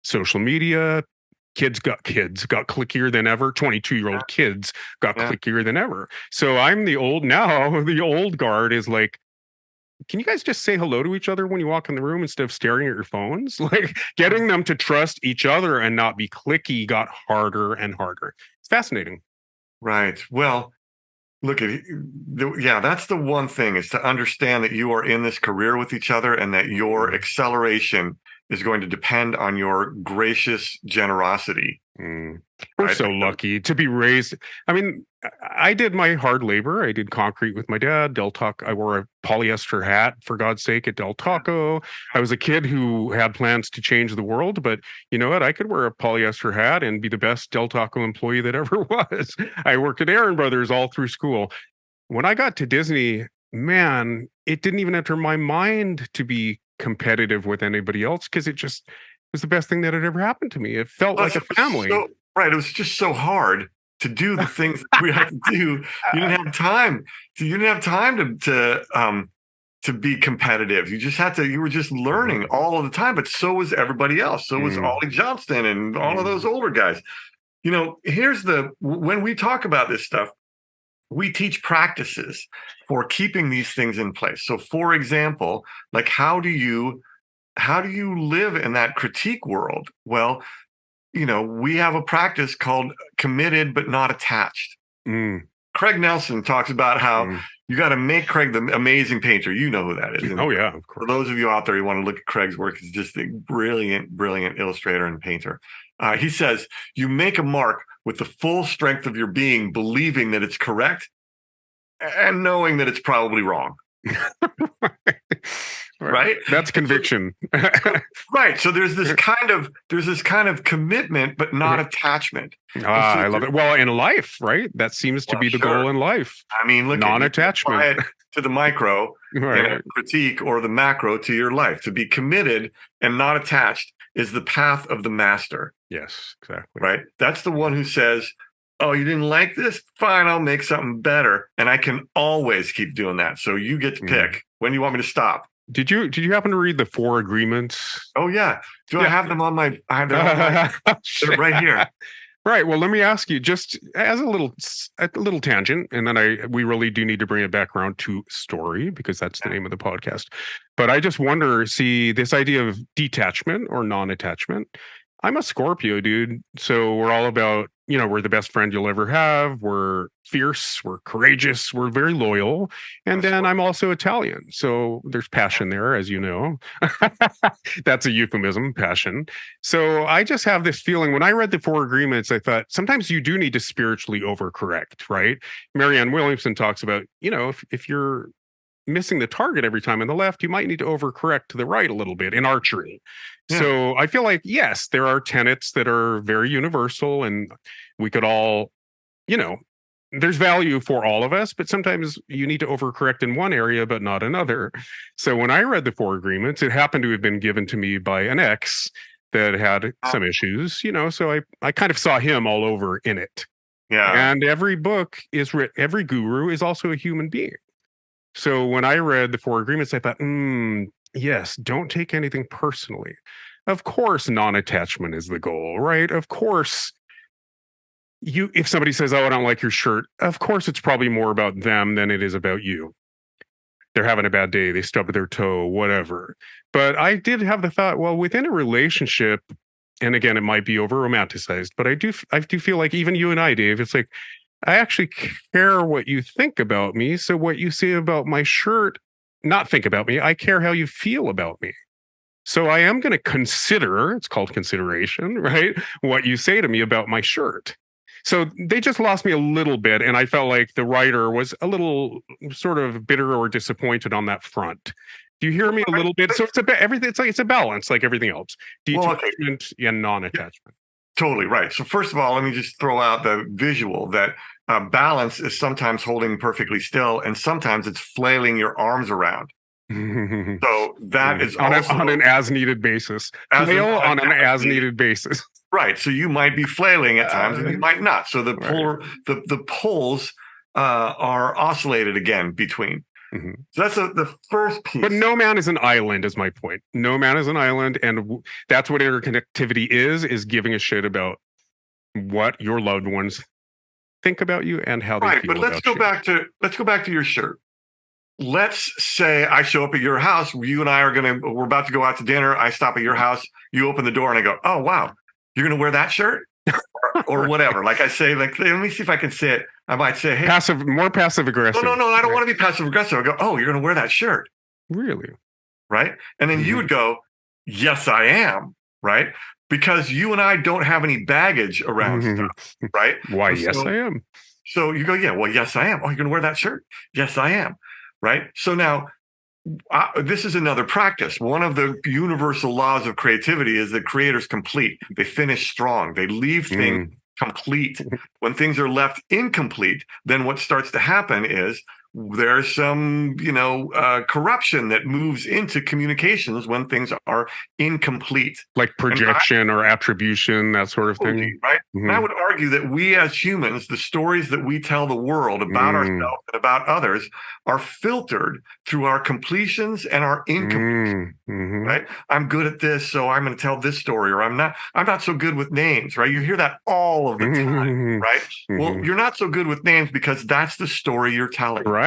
social media, kids got clickier than ever. 22-year-old kids got clickier than ever. So I'm the old guard is like, can you guys just say hello to each other when you walk in the room instead of staring at your phones? Like getting them to trust each other and not be clicky got harder and harder. It's fascinating. Right. Well, look, that's the one thing is to understand that you are in this career with each other and that your acceleration is going to depend on your gracious generosity. We're so lucky to be raised. I mean, I did my hard labor. I did concrete with my dad. Del Taco. I wore a polyester hat, for God's sake, at Del Taco. I was a kid who had plans to change the world, but you know what? I could wear a polyester hat and be the best Del Taco employee that ever was. I worked at Aaron Brothers all through school. When I got to Disney, man, it didn't even enter my mind to be competitive with anybody else because it was the best thing that had ever happened to me. It felt like a family. It was just so hard to do the things that we had to do. You didn't have time. You didn't have time to be competitive. You were just learning all of the time, but so was everybody else. So was Ollie Johnston and all of those older guys. You know, when we talk about this stuff, we teach practices for keeping these things in place. So for example, like how do you live in that critique world? Well, you know, we have a practice called committed but not attached. Craig Nelson talks about how you got to make Craig the amazing painter. You know who that is. Oh, yeah, of course. For those of you out there who want to look at Craig's work, he's just a brilliant, brilliant illustrator and painter. He says, you make a mark with the full strength of your being, believing that it's correct and knowing that it's probably wrong. Right? That's conviction. Right. So there's this kind of commitment, but not attachment. I love it. Well, in life, right? That seems to be the goal in life. I mean, look, non-attachment to the micro and critique or the macro to your life. To be committed and not attached is the path of the master. Yes, exactly. Right. That's the one who says, oh, you didn't like this? Fine, I'll make something better. And I can always keep doing that. So you get to pick when you want me to stop. Did you happen to read the Four Agreements? Oh yeah. I have them on my? They're right here. Right. Well, let me ask you, just as a little tangent, and then we really do need to bring it back around to story, because that's the name of the podcast. But I just wonder, see, this idea of detachment or non-attachment. I'm a Scorpio, dude. So we're all about, we're the best friend you'll ever have. We're fierce. We're courageous. We're very loyal. And then I'm also Italian. So there's passion there, as you know. That's a euphemism, passion. So I just have this feeling when I read the Four Agreements, I thought sometimes you do need to spiritually overcorrect, right? Marianne Williamson talks about, if you're missing the target every time on the left, you might need to overcorrect to the right a little bit in archery. Yeah. So I feel like, yes, there are tenets that are very universal, and we could all, there's value for all of us, but sometimes you need to overcorrect in one area, but not another. So when I read the Four Agreements, it happened to have been given to me by an ex that had some issues, so I kind of saw him all over in it. Yeah. And every book is written, every guru is also a human being. So when I read the Four Agreements, I thought, yes, don't take anything personally. Of course, non-attachment is the goal, right? Of course, if somebody says, oh, I don't like your shirt, of course, it's probably more about them than it is about you. They're having a bad day, they stubbed their toe, whatever. But I did have the thought, well, within a relationship, and again, it might be over-romanticized, but I do feel like even you and I, Dave, it's like, I actually care what you think about me. So what you say about my shirt, not think about me. I care how you feel about me. So I am going to consider, it's called consideration, right? What you say to me about my shirt. So they just lost me a little bit. And I felt like the writer was a little sort of bitter or disappointed on that front. Do you hear me a little bit? So it's it's a balance like everything else. Detachment and non-attachment. Totally right. So first of all, let me just throw out the visual that balance is sometimes holding perfectly still, and sometimes it's flailing your arms around. So that is on an as-needed basis. Flail on an as-needed basis. Right. So you might be flailing at times, and you might not. So the poles are oscillated again between. Mm-hmm. So that's the first piece. But no man is an island, is my point. No man is an island, and that's what interconnectivity is giving a shit about what your loved ones think about you and how they feel about you. But let's go back to your shirt. Let's say I show up at your house. You and I we're about to go out to dinner. I stop at your house. You open the door, and I go, "Oh wow, you're going to wear that shirt?" or whatever. Like I say, let me see if I can say it. I might say, hey. More passive aggressive. No, I don't want to be passive aggressive. I go, oh, you're going to wear that shirt. Really? Right? And then you would go, yes, I am. Right? Because you and I don't have any baggage around stuff. Right? Why, yes, I am. So you go, yeah, well, yes, I am. Oh, you're going to wear that shirt? Yes, I am. Right? So now, this is another practice. One of the universal laws of creativity is that creators complete. They finish strong. They leave things complete. When things are left incomplete, then what starts to happen is there's some, corruption that moves into communications when things are incomplete. Like projection or attribution, that sort of thing. Right? Mm-hmm. And I would argue that we as humans, the stories that we tell the world about ourselves and about others are filtered through our completions and our incompletions. Mm-hmm. Right? I'm good at this, so I'm going to tell this story, or I'm not so good with names, right? You hear that all of the time, right? Mm-hmm. Well, you're not so good with names because that's the story you're telling. Right.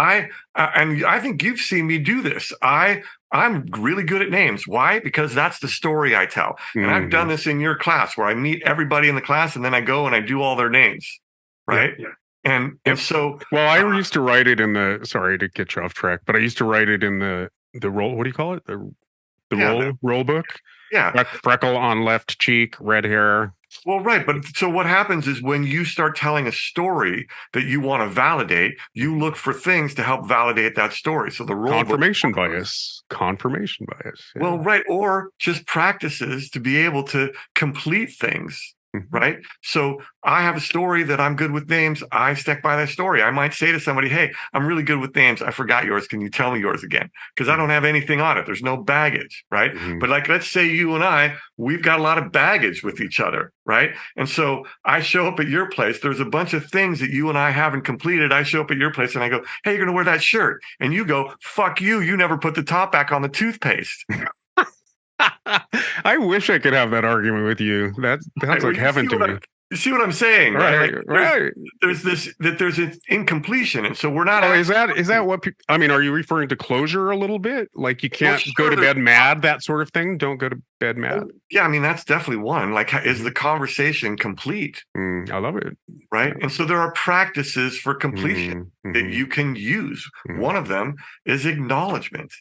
I think you've seen me do this. I'm really good at names. Why? Because that's the story I tell. And I've done this in your class where I meet everybody in the class and then I go and I do all their names. Right. Yeah. And so. Well, I used to write it in sorry to get you off track, but I used to write it in the roll. What do you call it? The roll book. Yeah. Freckle on left cheek, red hair. Well, right. But so what happens is when you start telling a story that you want to validate, you look for things to help validate that story. So the confirmation bias. Yeah. Well, right. Or just practices to be able to complete things. right? So I have a story that I'm good with names. I stick by that story. I might say to somebody, hey, I'm really good with names. I forgot yours. Can you tell me yours again? Because I don't have anything on it. There's no baggage, right? But like, let's say you and I, we've got a lot of baggage with each other, right? And so I show up at your place. There's a bunch of things that you and I haven't completed. I show up at your place and I go, hey, you're going to wear that shirt. And you go, fuck you. You never put the top back on the toothpaste. I wish I could have that argument with you. That sounds like heaven to me. You see what I'm saying, right? Right. There's an incompletion, and so we're not. Oh, is that what? I mean, are you referring to closure a little bit? Like you can't go to bed mad, that sort of thing. Don't go to bed mad. Yeah, I mean that's definitely one. Like, is the conversation complete? I love it. Right, and so there are practices for completion that you can use. One of them is acknowledgement.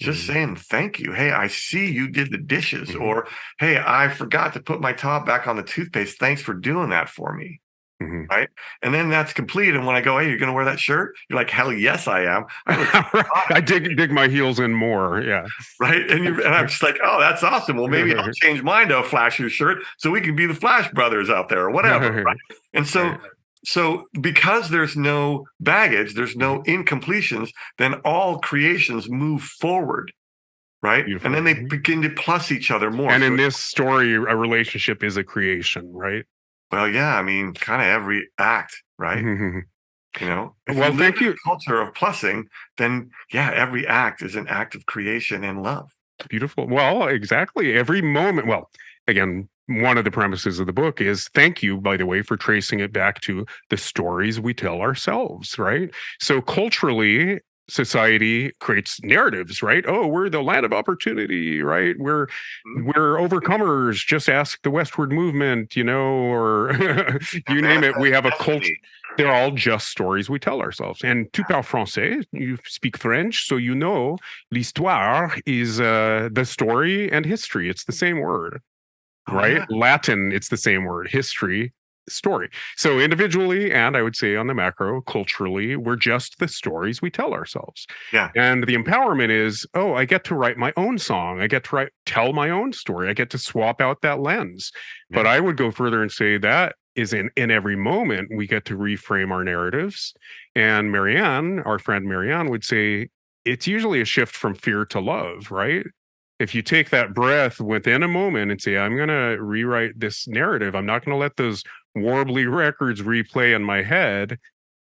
Just saying thank you. Hey, I see you did the dishes, or hey, I forgot to put my top back on the toothpaste. Thanks for doing that for me. Right. And then that's complete. And when I go, hey, you're going to wear that shirt? You're like, hell yes, I am. I dig my heels in more. Yeah. Right. And I'm just like, oh, that's awesome. Well, maybe I'll change mine to a Flasher shirt so we can be the Flash brothers out there or whatever. Right? And so because there's no baggage, there's no incompletions, then all creations move forward, right? Beautiful. And then they begin to plus each other more. And in this story, a relationship is a creation, right? Well, yeah, I mean, kind of every act, right? You know, if well, thank you. Culture of plussing, then yeah, every act is an act of creation and love. Beautiful. Well, exactly. Every moment. Well, again, one of the premises of the book is thank you, by the way, for tracing it back to the stories we tell ourselves, right? So culturally, society creates narratives, right? Oh, we're the land of opportunity, right? We're overcomers. Just ask the Westward Movement, you know, or you name it. We have a culture. They're all just stories we tell ourselves. And tu parles français, you speak French, so you know l'histoire is the story and history. It's the same word. Right? Yeah. Latin, it's the same word. History, story. So individually, and I would say on the macro, culturally, we're just the stories we tell ourselves. Yeah. And the empowerment is, oh, I get to write my own song. I get to tell my own story. I get to swap out that lens. Yeah. But I would go further and say that is in every moment, we get to reframe our narratives. And Marianne, our friend Marianne, would say, it's usually a shift from fear to love, right? If you take that breath within a moment and say, I'm going to rewrite this narrative, I'm not going to let those warbly records replay in my head.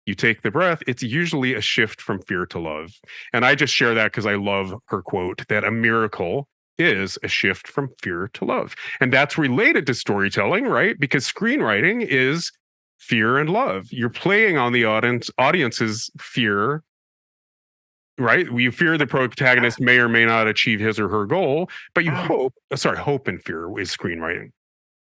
You take the breath, it's usually a shift from fear to love. And I just share that because I love her quote that a miracle is a shift from fear to love. And that's related to storytelling, right? Because screenwriting is fear and love. You're playing on the audience's fear. Right? You fear the protagonist may or may not achieve his or her goal, but you hope and fear is screenwriting.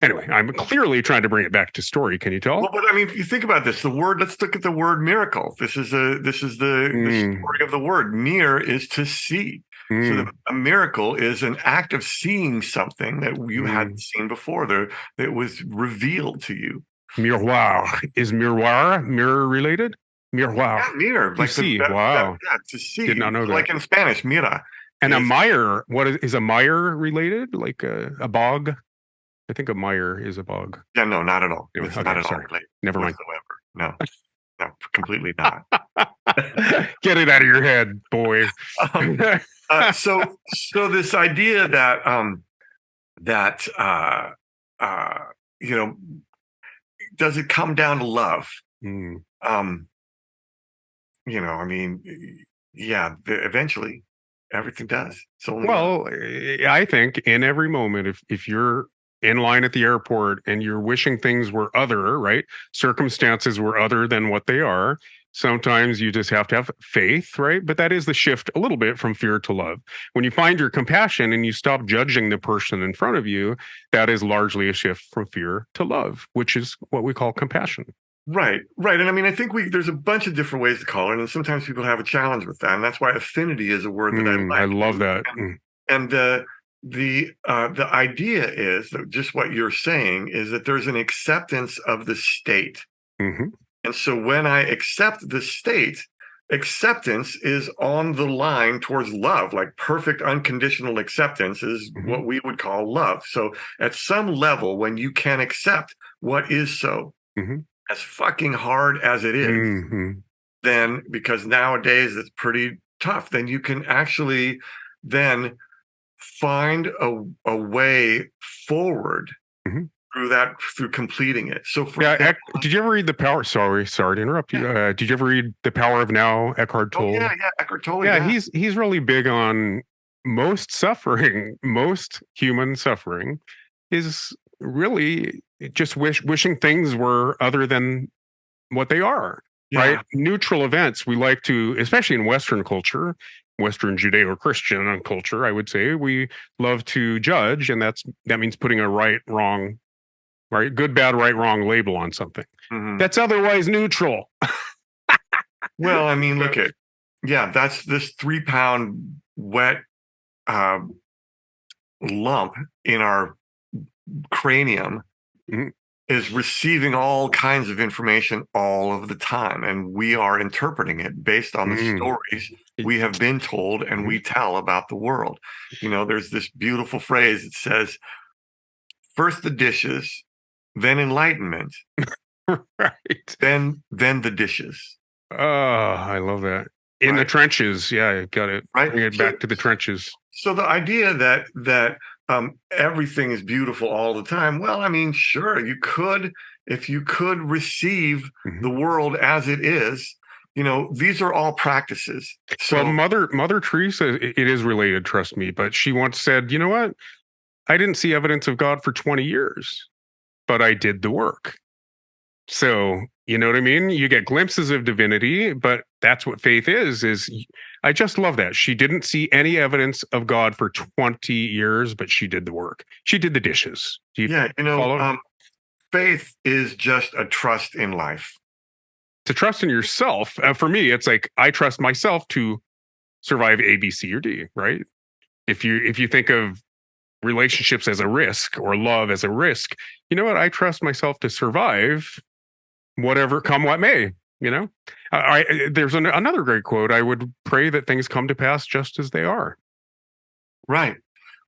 Anyway, I'm clearly trying to bring it back to story. Can you tell? Well, but I mean, if you think about this, let's look at the word miracle. This is the story of the word. Mir is to see. So a miracle is an act of seeing something that you hadn't seen before. That was revealed to you. Miroir. Is miroir mirror related? Miroir. Yeah, mirror. Like to see. Wow. To see. Did not know that. Like in Spanish, mira. And a mire, is a mire related? Like a bog? I think a mire is a bog. Yeah, no, not at all. It's not at all related. Never mind. No, completely not. Get it out of your head, boy. So this idea that you know, does it come down to love? You know, I mean, yeah, eventually everything does. Well, I think in every moment, if you're in line at the airport and you're wishing things were other, right? Circumstances were other than what they are. Sometimes you just have to have faith, right? But that is the shift a little bit from fear to love. When you find your compassion and you stop judging the person in front of you, that is largely a shift from fear to love, which is what we call compassion. Right. And I mean, I think there's a bunch of different ways to call it, and sometimes people have a challenge with that, and that's why affinity is a word that I like. I love that. And the idea is that just what you're saying is that there's an acceptance of the state. And so when I accept the state, acceptance is on the line towards love. Like perfect unconditional acceptance is what we would call love. So at some level, when you can accept what is so, as fucking hard as it is, then, because nowadays it's pretty tough, then you can actually then find a way forward through completing it. So for example, did you ever read The Power? Sorry to interrupt you. Did you ever read The Power of Now, Eckhart Tolle? Yeah, Eckhart Tolle. Yeah, he's really big on most suffering, most human suffering is really just wishing things were other than what they are. Right? Neutral events. We like to, especially in Western culture, Western Judeo-Christian culture, I would say, we love to judge, and that means putting a right, wrong, right, good, bad, right, wrong label on something that's otherwise neutral. Well, I mean, look at, that's this 3-pound wet lump in our cranium is receiving all kinds of information all of the time, and we are interpreting it based on the stories we have been told and we tell about the world. You know, there's this beautiful phrase that says, first the dishes, then enlightenment, right? Then the dishes. Oh, I love that. In the trenches, got it. Right, Bring it back to the trenches. So the idea that everything is beautiful all the time. Well, I mean, sure, you could, if you could receive the world as it is. You know, these are all practices. So, well, Mother Teresa, it is related, trust me, but she once said, you know what? I didn't see evidence of God for 20 years, but I did the work. So, you know what I mean? You get glimpses of divinity, but that's what faith is I just love that. She didn't see any evidence of God for 20 years, but she did the work. She did the dishes. Do you follow? Faith is just a trust in life. To trust in yourself. For me, it's like, I trust myself to survive A, B, C, or D, right? If you think of relationships as a risk or love as a risk, you know what? I trust myself to survive whatever, come what may, you know? There's another great quote. I would pray that things come to pass just as they are. Right.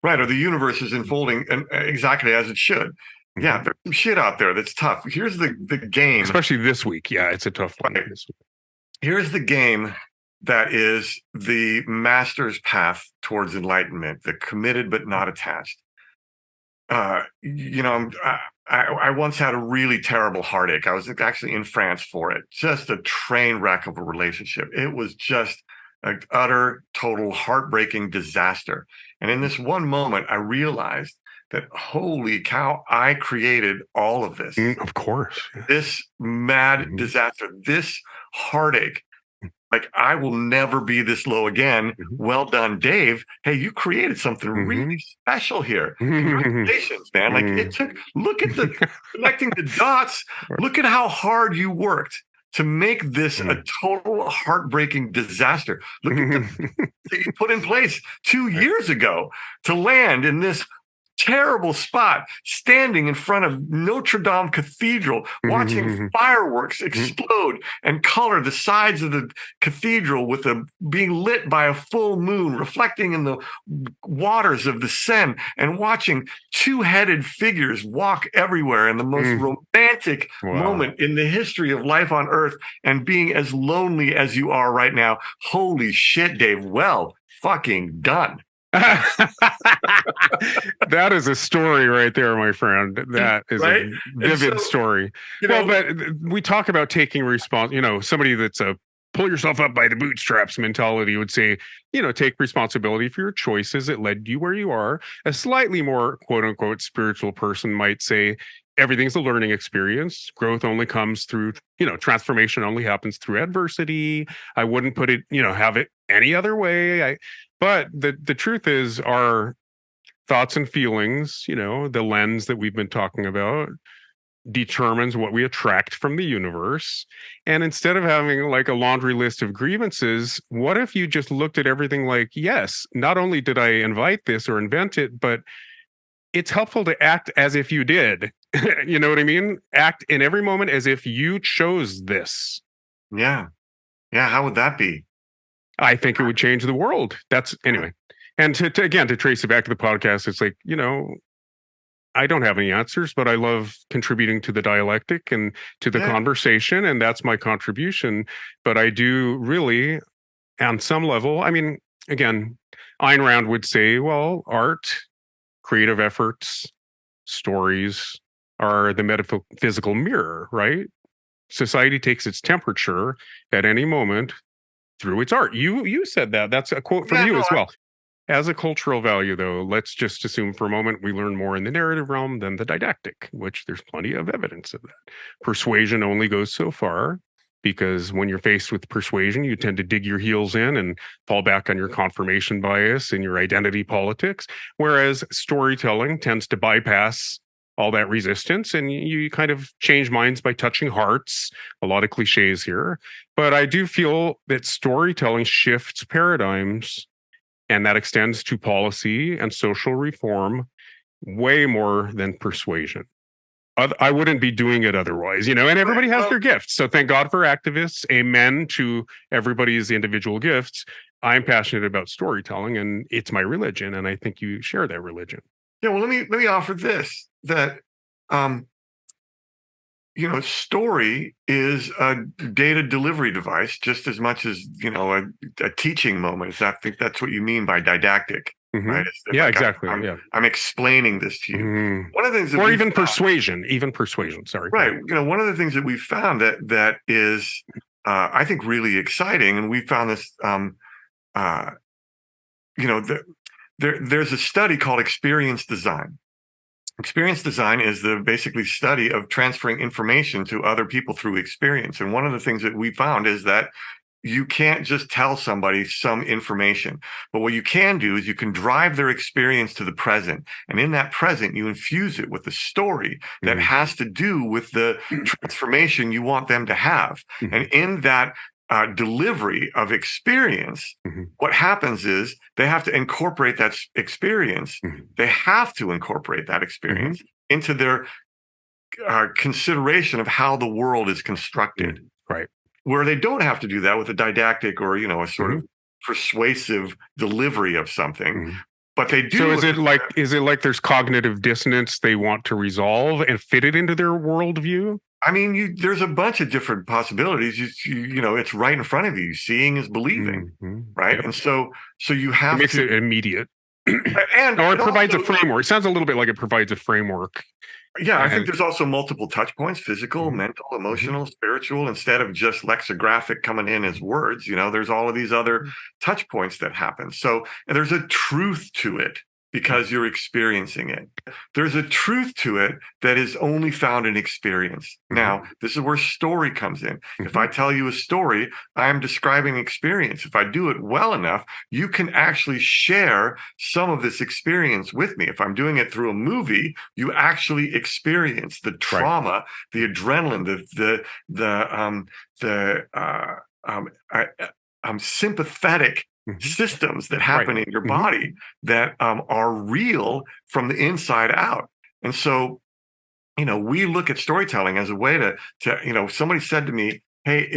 Or the universe is unfolding exactly as it should. Yeah, there's some shit out there that's tough. Here's the game. Especially this week. Yeah, it's a tough one. Right. Here's the game that is the master's path towards enlightenment, the committed but not attached. You know, I once had a really terrible heartache. I was actually in France for it. Just a train wreck of a relationship. It was just an utter, total, heartbreaking disaster. And in this one moment, I realized that, holy cow, I created all of this. Of course. This mad disaster, this heartache. Like, I will never be this low again. Well done, Dave. Hey, you created something really special here. Congratulations, man. Like, it took, look at the connecting the dots. Look at how hard you worked to make this a total heartbreaking disaster. Look at the that you put in place 2 years ago to land in this terrible spot, standing in front of Notre Dame Cathedral, watching fireworks explode and color the sides of the cathedral with being lit by a full moon, reflecting in the waters of the Seine, and watching two-headed figures walk everywhere in the most romantic moment in the history of life on Earth, and being as lonely as you are right now. Holy shit, Dave. Well, fucking done. That is a story right there, my friend. That is a vivid story. Well, but we talk about taking response. You know, somebody that's a pull yourself up by the bootstraps mentality would say, you know, take responsibility for your choices that led you where you are. A slightly more quote unquote spiritual person might say, everything's a learning experience. Growth only comes through, you know, transformation only happens through adversity. I wouldn't put it, you know, have it any other way. But the truth is, our thoughts and feelings, you know, the lens that we've been talking about, determines what we attract from the universe. And instead of having like a laundry list of grievances, what if you just looked at everything like, yes, not only did I invite this or invent it, but it's helpful to act as if you did. You know what I mean? Act in every moment as if you chose this. Yeah. Yeah, how would that be? I think it would change the world. That's anyway. And to trace it back to the podcast, it's like, I don't have any answers, but I love contributing to the dialectic and to the conversation, and that's my contribution. But I do really, on some level, I mean, again, Ayn Rand would say, well, art, creative efforts, stories are the metaphysical mirror, right? Society takes its temperature at any moment through its art. You said that. That's a quote from you as well. As a cultural value, though, let's just assume for a moment we learn more in the narrative realm than the didactic, which there's plenty of evidence of that. Persuasion only goes so far, because when you're faced with persuasion, you tend to dig your heels in and fall back on your confirmation bias and your identity politics, whereas storytelling tends to bypass all that resistance, and you kind of change minds by touching hearts. A lot of cliches here, but I do feel that storytelling shifts paradigms, and that extends to policy and social reform way more than persuasion. I wouldn't be doing it otherwise, and everybody has their gifts. So thank God for activists. Amen to everybody's individual gifts. I'm passionate about storytelling, and it's my religion, and I think you share that religion. Yeah, well, let me offer this, that story is a data delivery device just as much as a teaching moment. I think that's what you mean by didactic, right? Yeah, like exactly. I'm explaining this to you. One of the things, or even persuasion. Sorry, right? One of the things that we found that is, I think, really exciting, and we found this. There's a study called experience design. Experience design is the basically study of transferring information to other people through experience. And one of the things that we found is that you can't just tell somebody some information, but what you can do is you can drive their experience to the present. And in that present, you infuse it with a story that has to do with the transformation you want them to have. And in that delivery of experience, what happens is they have to incorporate that experience. They have to incorporate that experience into their consideration of how the world is constructed. Right. Where they don't have to do that with a didactic or, a sort of persuasive delivery of something. But they do. So is it like there's cognitive dissonance they want to resolve and fit it into their worldview? I mean, there's a bunch of different possibilities. It's right in front of you. Seeing is believing, right? Yep. And so you have it makes it immediate, or it provides a framework. It sounds a little bit like it provides a framework. Yeah, I think there's also multiple touch points: physical, mental, emotional, spiritual. Instead of just lexicographic coming in as words, there's all of these other touch points that happen. So there's a truth to it, because you're experiencing it. There's a truth to it that is only found in experience. Now, this is where story comes in. If I tell you a story, I'm describing experience. If I do it well enough, you can actually share some of this experience with me. If I'm doing it through a movie, you actually experience the trauma, the adrenaline, sympathetic systems that happen in your body that are real from the inside out. And so, we look at storytelling as a way to somebody said to me, hey,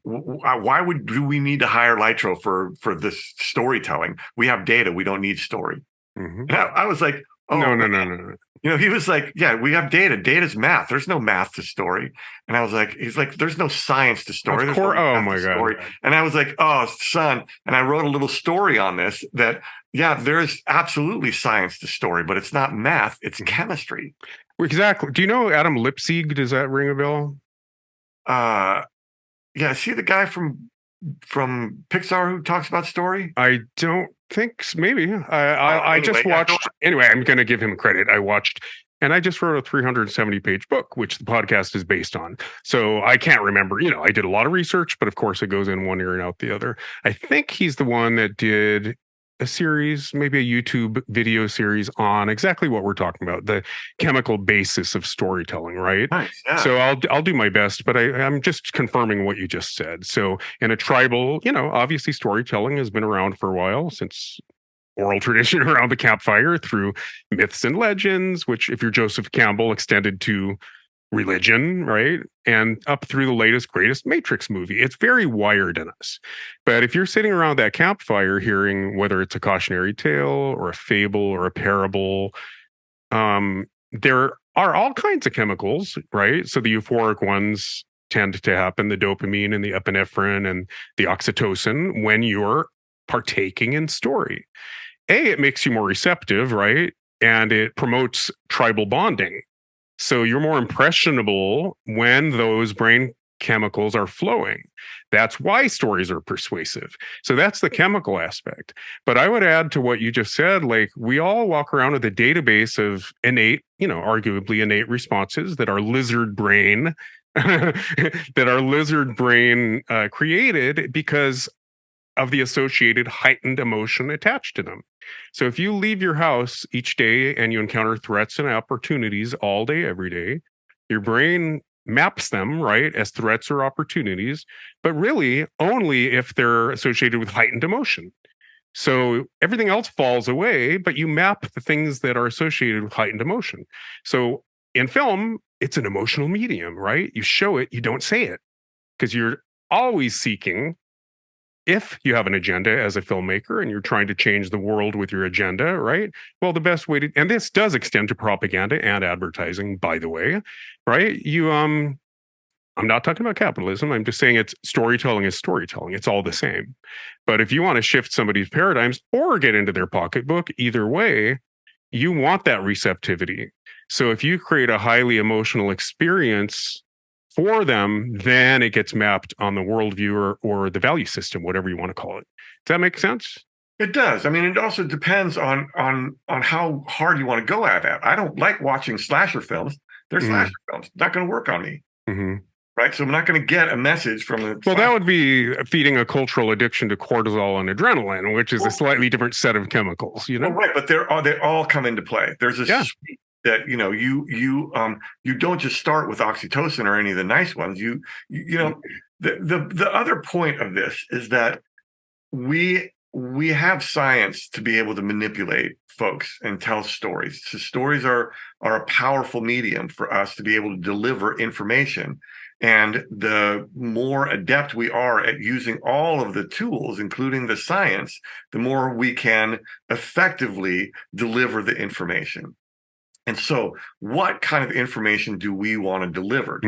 why do we need to hire Laetro for this storytelling? We have data. We don't need story. And I was like, oh, no. He was like, yeah, we have data. Data's math. There's no math to story. And I was like, he's like, there's no science to story. Of course. Oh my God. Story. And I was like, oh, son. And I wrote a little story on this that, yeah, there is absolutely science to story, but it's not math. It's chemistry. Exactly. Do you know Adam Lipsig? Does that ring a bell? Yeah. Is he the guy from Pixar who talks about story? I don't think so. Maybe. I just watched. Anyway, I'm going to give him credit. I watched, and I just wrote a 370-page book, which the podcast is based on. So I can't remember. I did a lot of research, but of course it goes in one ear and out the other. I think he's the one that did a series, maybe a YouTube video series on exactly what we're talking about, the chemical basis of storytelling, right? Nice, yeah. So I'll do my best, but I'm just confirming what you just said. So in a tribal, obviously storytelling has been around for a while, since oral tradition around the campfire, through myths and legends, which if you're Joseph Campbell, extended to religion, right? And up through the latest, greatest Matrix movie. It's very wired in us. But if you're sitting around that campfire hearing whether it's a cautionary tale or a fable or a parable, there are all kinds of chemicals, right? So the euphoric ones tend to happen, the dopamine and the epinephrine and the oxytocin, when you're partaking in story. It makes you more receptive, right? And it promotes tribal bonding. So you're more impressionable when those brain chemicals are flowing. That's why stories are persuasive. So that's the chemical aspect. But I would add to what you just said, like we all walk around with a database of innate, arguably innate responses that our lizard brain created because of the associated heightened emotion attached to them. So if you leave your house each day and you encounter threats and opportunities all day, every day, your brain maps them, right, as threats or opportunities, but really only if they're associated with heightened emotion. So everything else falls away, but you map the things that are associated with heightened emotion. So in film, it's an emotional medium, right? You show it, you don't say it, because you're always seeking, if you have an agenda as a filmmaker and you're trying to change the world with your agenda, right? Well, the best way to, and this does extend to propaganda and advertising, by the way, right? I'm not talking about capitalism. I'm just saying it's storytelling is storytelling. It's all the same. But if you want to shift somebody's paradigms or get into their pocketbook, either way, you want that receptivity. So if you create a highly emotional experience for them, then it gets mapped on the worldview or the value system, whatever you want to call it. Does that make sense? It does. I mean, it also depends on how hard you want to go at that. I don't like watching slasher films. They're slasher films. Not going to work on me. Right. So I'm not going to get a message from the. Well, that would be feeding a cultural addiction to cortisol and adrenaline, which is a slightly different set of chemicals, Well, right. But they all come into play. There's a suite that you don't just start with oxytocin or any of the nice ones. The other point of this is that we have science to be able to manipulate folks and tell stories. So stories are a powerful medium for us to be able to deliver information. And the more adept we are at using all of the tools, including the science, the more we can effectively deliver the information. And so what kind of information do we want to deliver?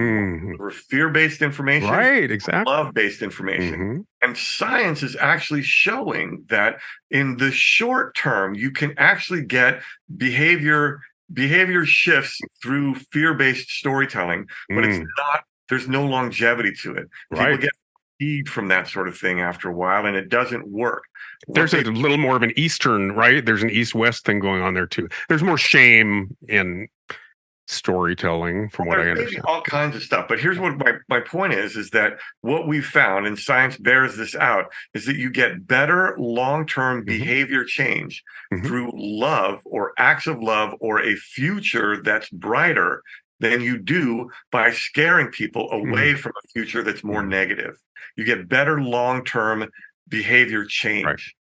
Fear-based information? Right, exactly. Love-based information. And science is actually showing that in the short term, you can actually get behavior shifts through fear-based storytelling, but it's not, there's no longevity to it. People get fatigued from that sort of thing after a while, and it doesn't work. There's a little more of an Eastern, right? There's an East-West thing going on there too. There's more shame in storytelling, from what I understand. All kinds of stuff. But here's what my point is that what we've found, and science bears this out, is that you get better long-term behavior change through love or acts of love or a future that's brighter than you do by scaring people away from a future that's more negative. You get better long-term behavior change.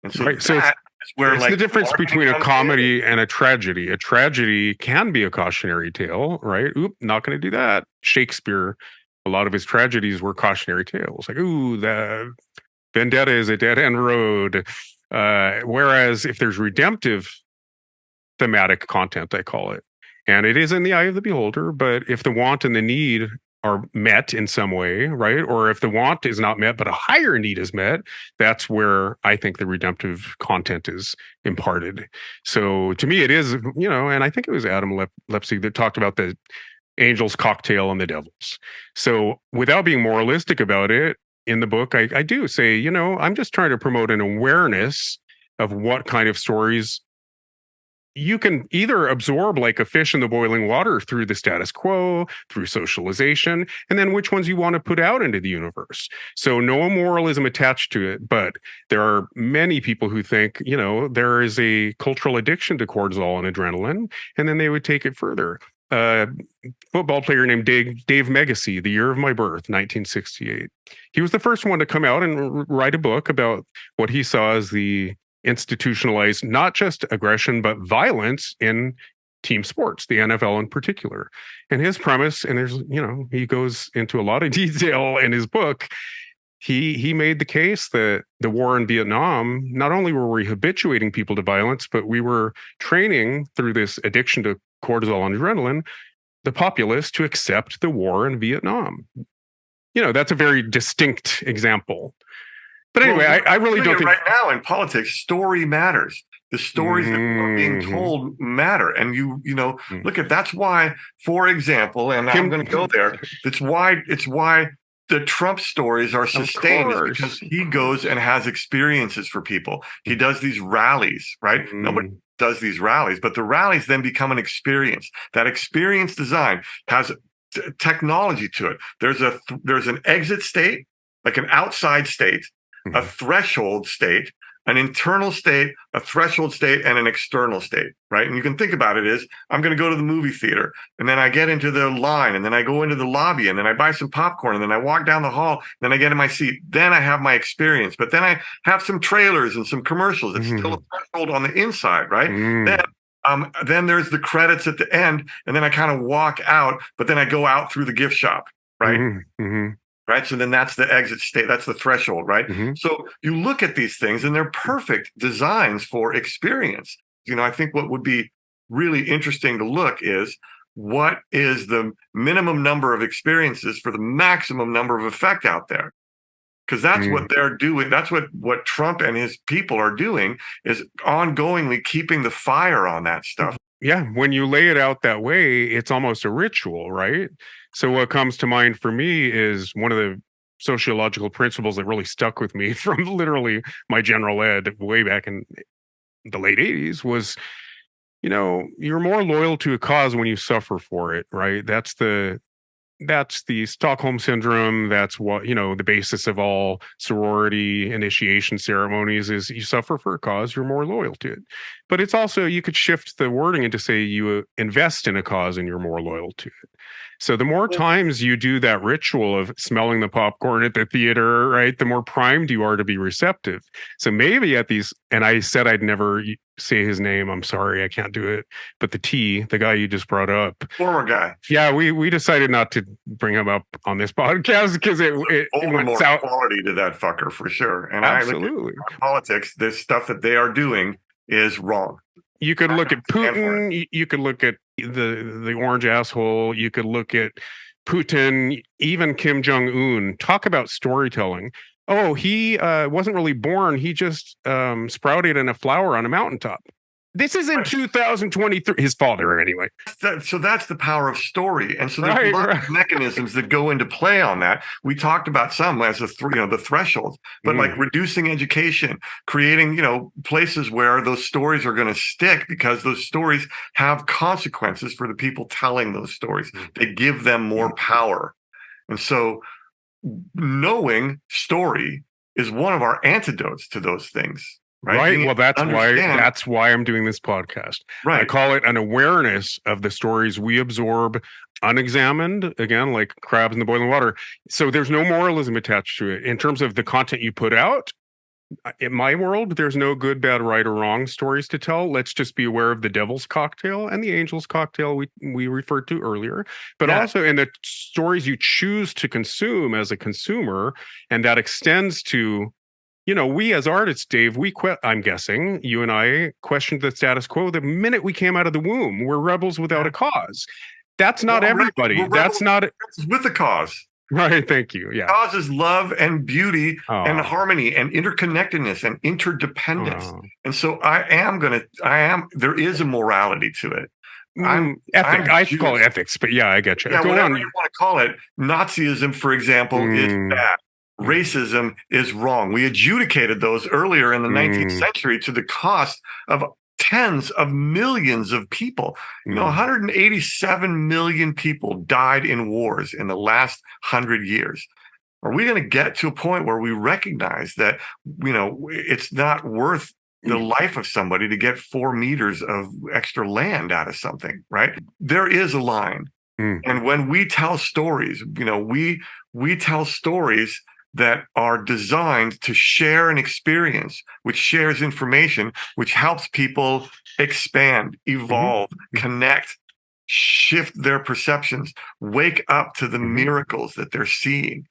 And so so that is where, it's the difference between a comedy and a tragedy. A tragedy can be a cautionary tale, right? Not going to do that. Shakespeare, a lot of his tragedies were cautionary tales. Like, the vendetta is a dead-end road. Whereas if there's redemptive thematic content, I call it, and it is in the eye of the beholder, but if the want and the need are met in some way, right? Or if the want is not met, but a higher need is met, that's where I think the redemptive content is imparted. So to me, it is, and I think it was Adam Lepsy that talked about the angel's cocktail and the devil's. So without being moralistic about it, in the book, I do say, I'm just trying to promote an awareness of what kind of stories you can either absorb like a fish in the boiling water through the status quo, through socialization, and then which ones you want to put out into the universe. So no moralism attached to it, but there are many people who think, there is a cultural addiction to cortisol and adrenaline, and then they would take it further. Football player named Dave Megacy, The Year of My Birth, 1968. He was the first one to come out and write a book about what he saw as the institutionalized, not just aggression, but violence in team sports, the NFL in particular. And his premise, and there's, he goes into a lot of detail in his book. He made the case that the war in Vietnam, not only were we habituating people to violence, but we were training through this addiction to cortisol and adrenaline, the populace to accept the war in Vietnam. That's a very distinct example. But anyway, I really don't think right now in politics, story matters. The stories that are being told matter. And look at, that's why, for example, and I'm going to go there. It's why the Trump stories are sustained, is because he goes and has experiences for people. He does these rallies, right? Nobody does these rallies, but the rallies then become an experience. That experience design has technology to it. There's an exit state, like an outside state, a threshold state, an internal state, a threshold state, and an external state, right? And you can think about it as, I'm going to go to the movie theater, and then I get into the line, and then I go into the lobby, and then I buy some popcorn, and then I walk down the hall, then I get in my seat. Then I have my experience. But then I have some trailers and some commercials. It's still a threshold on the inside, right? Then there's the credits at the end, and then I kind of walk out, but then I go out through the gift shop, right? Right. So then that's the exit state. That's the threshold. Right. So you look at these things and they're perfect designs for experience. I think what would be really interesting to look is, what is the minimum number of experiences for the maximum number of effect out there? Because that's what they're doing. That's what Trump and his people are doing, is ongoingly keeping the fire on that stuff. Yeah. When you lay it out that way, it's almost a ritual, right? So what comes to mind for me is one of the sociological principles that really stuck with me from literally my general ed way back in the late 80s was, you're more loyal to a cause when you suffer for it, right? That's the Stockholm syndrome. That's what, the basis of all sorority initiation ceremonies is, you suffer for a cause, you're more loyal to it. But it's also, you could shift the wording and to say you invest in a cause and you're more loyal to it. So the more times you do that ritual of smelling the popcorn at the theater, right, the more primed you are to be receptive. So maybe at these, and I said I'd never say his name, I'm sorry, I can't do it, but the guy you just brought up. Former guy. Yeah, we decided not to bring him up on this podcast because it went more quality to that fucker for sure. And absolutely. I look at politics, this stuff that they are doing is wrong. You could look at Putin, you could look at the orange asshole, you could look at Putin, even Kim Jong-un. Talk about storytelling. Oh, he wasn't really born. He just sprouted in a flower on a mountaintop. This is in 2023. His father, anyway. So that's the power of story. And so there's a lot of mechanisms that go into play on that. We talked about some as the thresholds, but like reducing education, creating, places where those stories are going to stick, because those stories have consequences for the people telling those stories. They give them more power. And so knowing story is one of our antidotes to those things. Right. Well, that's why I'm doing this podcast. Right. I call it an awareness of the stories we absorb unexamined, again, like crabs in the boiling water. So there's no moralism attached to it in terms of the content you put out. In my world, there's no good, bad, right, or wrong stories to tell. Let's just be aware of the devil's cocktail and the angel's cocktail we referred to earlier, but also in the stories you choose to consume as a consumer, and that extends to, we as artists, Dave, I'm guessing you and I questioned the status quo the minute we came out of the womb. We're rebels without a cause. That's not everybody. That's not with a cause. Right. Thank you. Yeah. Cause is love and beauty and harmony and interconnectedness and interdependence. And so there is a morality to it. I call it ethics, but yeah, I get you. Yeah, whatever you want to call it. Nazism, for example, is bad. Racism is wrong. We adjudicated those earlier in the 19th century to the cost of tens of millions of people. 187 million people died in wars in the last 100 years. Are we going to get to a point where we recognize that, it's not worth the life of somebody to get 4 meters of extra land out of something, right? There is a line. And when we tell stories, we tell stories that are designed to share an experience, which shares information, which helps people expand, evolve, connect, shift their perceptions, wake up to the miracles that they're seeing.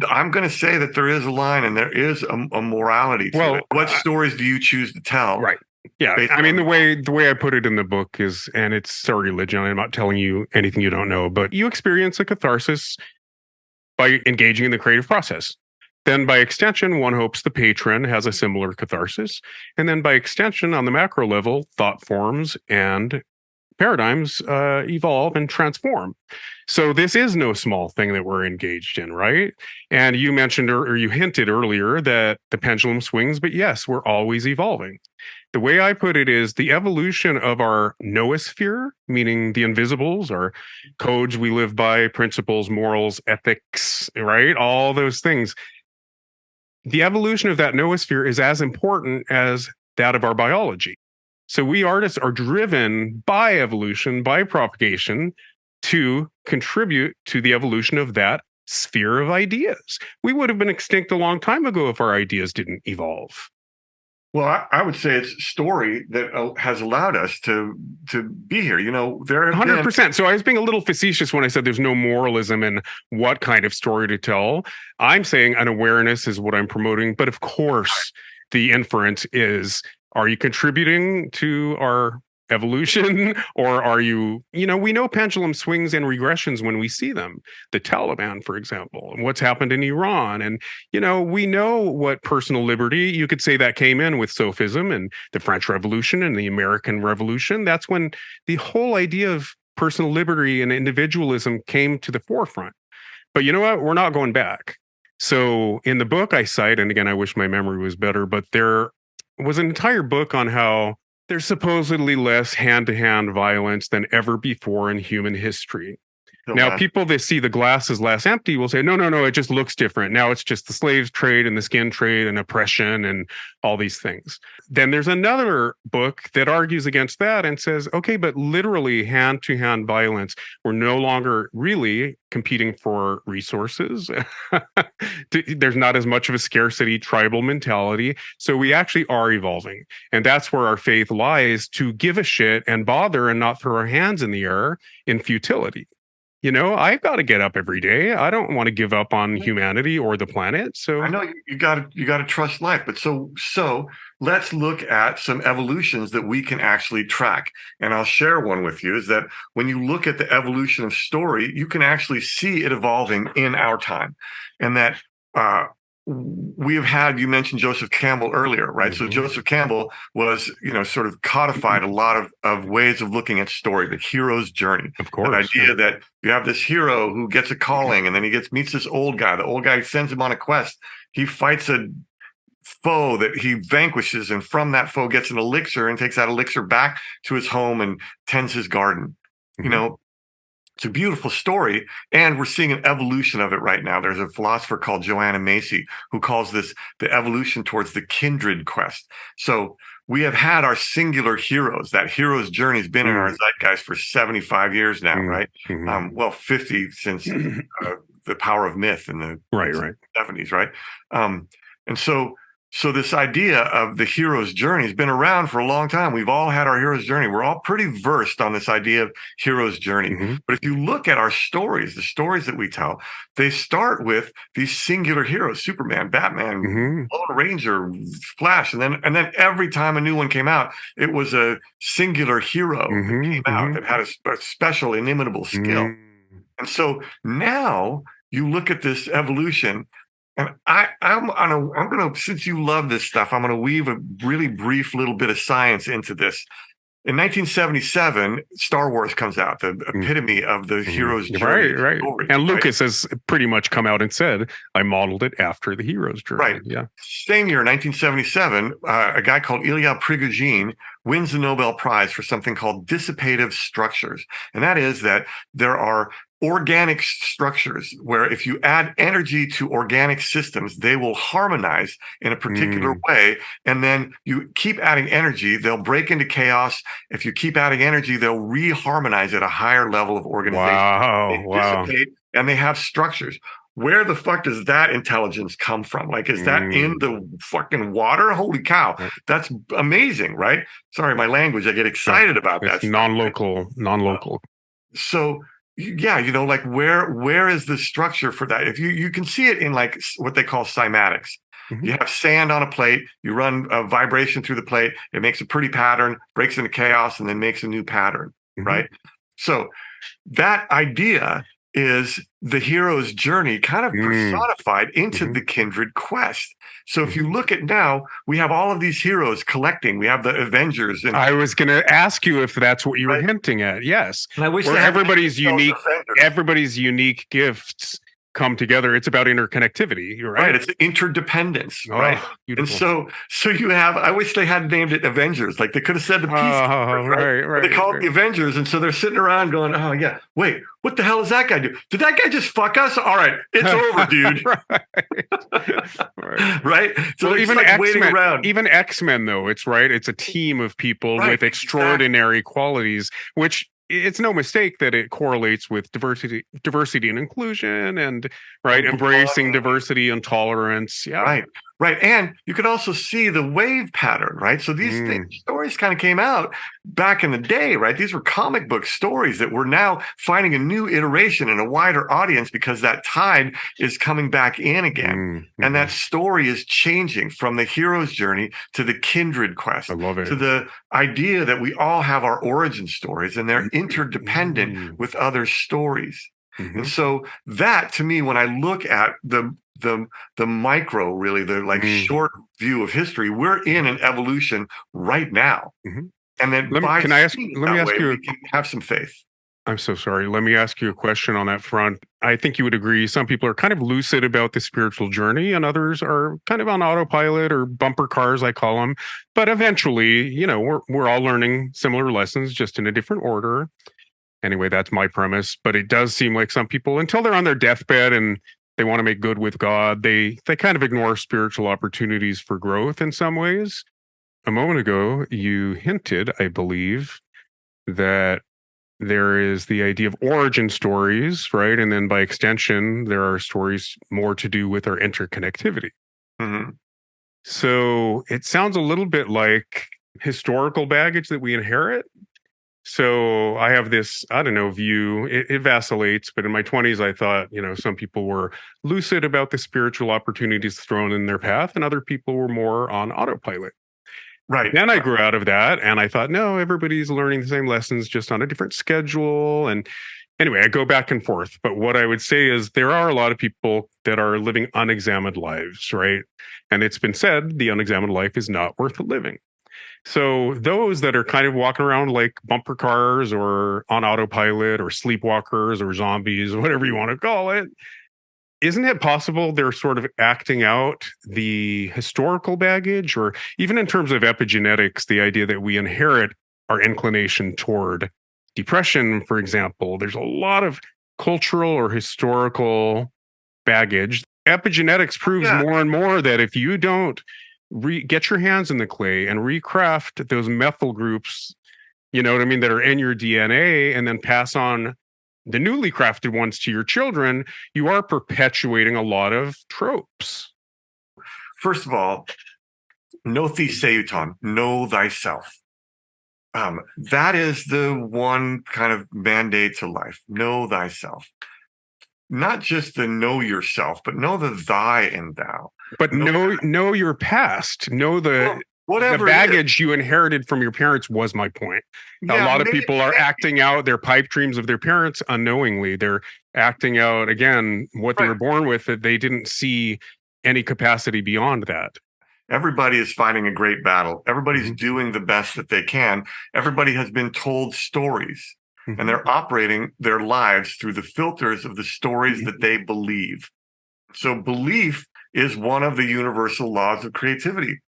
I'm going to say that there is a line and there is a morality to it. What stories do you choose to tell? Right. Yeah. I mean, the way I put it in the book is, and it's our religion, I'm not telling you anything you don't know, but you experience a catharsis by engaging in the creative process. Then by extension, one hopes the patron has a similar catharsis. And then by extension, on the macro level, thought forms and paradigms evolve and transform. So this is no small thing that we're engaged in, right? And you mentioned or you hinted earlier that the pendulum swings, but yes, we're always evolving. The way I put it is the evolution of our noosphere, meaning the invisibles, our codes we live by, principles, morals, ethics, right? All those things. The evolution of that noosphere is as important as that of our biology. So we artists are driven by evolution, by propagation, to contribute to the evolution of that sphere of ideas. We would have been extinct a long time ago if our ideas didn't evolve. Well, I would say it's story that has allowed us to be here. There have 100%. So I was being a little facetious when I said there's no moralism in what kind of story to tell. I'm saying an awareness is what I'm promoting. But of course, the inference is, are you contributing to our evolution, or are you, we know pendulum swings and regressions when we see them. The Taliban, for example, and what's happened in Iran. And, we know what personal liberty, you could say that came in with Sophism and the French Revolution and the American Revolution. That's when the whole idea of personal liberty and individualism came to the forefront. But you know what? We're not going back. So in the book I cite, and again, I wish my memory was better, but there was an entire book on how there's supposedly less hand-to-hand violence than ever before in human history. Now, people that see the glass as less empty will say, no, it just looks different. Now it's just the slave trade and the skin trade and oppression and all these things. Then there's another book that argues against that and says, okay, but literally hand-to-hand violence, we're no longer really competing for resources. There's not as much of a scarcity tribal mentality. So we actually are evolving. And that's where our faith lies, to give a shit and bother and not throw our hands in the air in futility. I've got to get up every day. I don't want to give up on humanity or the planet. So I know you got to trust life. But so let's look at some evolutions that we can actually track. And I'll share one with you, is that when you look at the evolution of story, you can actually see it evolving in our time. And that we have had, you mentioned Joseph Campbell earlier, right? So Joseph Campbell was, sort of codified a lot of ways of looking at story, the hero's journey. Of course. An idea that you have this hero who gets a calling, and then he meets this old guy. The old guy sends him on a quest. He fights a foe that he vanquishes, and from that foe gets an elixir and takes that elixir back to his home and tends his garden. It's a beautiful story, and we're seeing an evolution of it right now. There's a philosopher called Joanna Macy who calls this the evolution towards the kindred quest. So we have had our singular heroes. That hero's journey has been in our zeitgeist for 75 years now, right? 50 since the power of myth in the 70s, right? And so this idea of the hero's journey has been around for a long time. We've all had our hero's journey. We're all pretty versed on this idea of hero's journey. But if you look at our stories, the stories that we tell, they start with these singular heroes: Superman, Batman, Lone Ranger, Flash, and then every time a new one came out, it was a singular hero that came out that had a special, inimitable skill. And so now you look at this evolution. And I'm gonna, since you love this stuff, I'm gonna weave a really brief little bit of science into this. In 1977, Star Wars comes out, the epitome of the hero's journey. Right. Story, and Lucas has pretty much come out and said, I modeled it after the hero's journey. Right. Yeah. Same year, 1977, a guy called Ilya Prigogine wins the Nobel Prize for something called dissipative structures. And that is that there are organic structures where if you add energy to organic systems, they will harmonize in a particular way. And then you keep adding energy, they'll break into chaos. If you keep adding energy, they'll reharmonize at a higher level of organization. They dissipate and they have structures. where the fuck does that intelligence come from? Like, is that in the fucking water? Holy cow. Right. That's amazing, right? Sorry, my language. I get excited about It's that. non-local. So yeah, like where is the structure for that? If you can see it in like what they call cymatics. Mm-hmm. You have sand on a plate, you run a vibration through the plate, it makes a pretty pattern, breaks into chaos, and then makes a new pattern, right? So that idea is the hero's journey kind of personified into the kindred quest. So if you look at now, we have all of these heroes collecting. We have the Avengers. And I was going to ask you if that's what you were hinting at. Yes. And I wish where everybody's unique gifts come together. It's about interconnectivity, right? Right. It's interdependence, right? Beautiful. And so you have, I wish they had named it Avengers. Like they could have said the Peacekeepers, right? They call it the Avengers. And so they're sitting around going, oh yeah, wait, what the hell does that guy do? Did that guy just fuck us? All right, it's over, dude. Right? So well, even like waiting around. Even X-Men though, it's a team of people with extraordinary qualities, which it's no mistake that it correlates with diversity and inclusion and embracing diversity and tolerance. Yeah. Right. And you could also see the wave pattern, right? So these stories kind of came out back in the day, right? These were comic book stories that were now finding a new iteration and a wider audience because that tide is coming back in again. And that story is changing from the hero's journey to the kindred quest. I love it. To the idea that we all have our origin stories and they're interdependent with other stories. And so that, to me, when I look at the micro, really, the like short view of history, we're in an evolution right now. And then let me ask you, we can have some faith. I'm so sorry. Let me ask you a question on that front. I think you would agree some people are kind of lucid about the spiritual journey and others are kind of on autopilot or bumper cars, I call them. But eventually, we're all learning similar lessons, just in a different order. Anyway, that's my premise. But it does seem like some people, until they're on their deathbed and they want to make good with God, they kind of ignore spiritual opportunities for growth in some ways. A moment ago, you hinted, I believe, that there is the idea of origin stories, right? And then by extension, there are stories more to do with our interconnectivity. So it sounds a little bit like historical baggage that we inherit. So I have this, view. It vacillates, but in my 20s, I thought, some people were lucid about the spiritual opportunities thrown in their path, and other people were more on autopilot. Right. Then I grew out of that, and I thought, no, everybody's learning the same lessons, just on a different schedule. And anyway, I go back and forth. But what I would say is there are a lot of people that are living unexamined lives, right? And it's been said the unexamined life is not worth living. So those that are kind of walking around like bumper cars or on autopilot or sleepwalkers or zombies, whatever you want to call it, isn't it possible they're sort of acting out the historical baggage, or even in terms of epigenetics, the idea that we inherit our inclination toward depression, for example? There's a lot of cultural or historical baggage. Epigenetics proves more and more that if you don't get your hands in the clay and recraft those methyl groups, that are in your DNA, and then pass on the newly crafted ones to your children, you are perpetuating a lot of tropes. First of all, know theseuton, know thyself. That is the one kind of mandate to life. Know thyself. Not just the know yourself, but know the thy and thou. But know your past. Know the baggage you inherited from your parents was my point. A lot of people are acting out their pipe dreams of their parents unknowingly. They're acting out, again, what they were born with, that they didn't see any capacity beyond that. Everybody is fighting a great battle. Everybody's doing the best that they can. Everybody has been told stories. And they're operating their lives through the filters of the stories that they believe. So belief is one of the universal laws of creativity.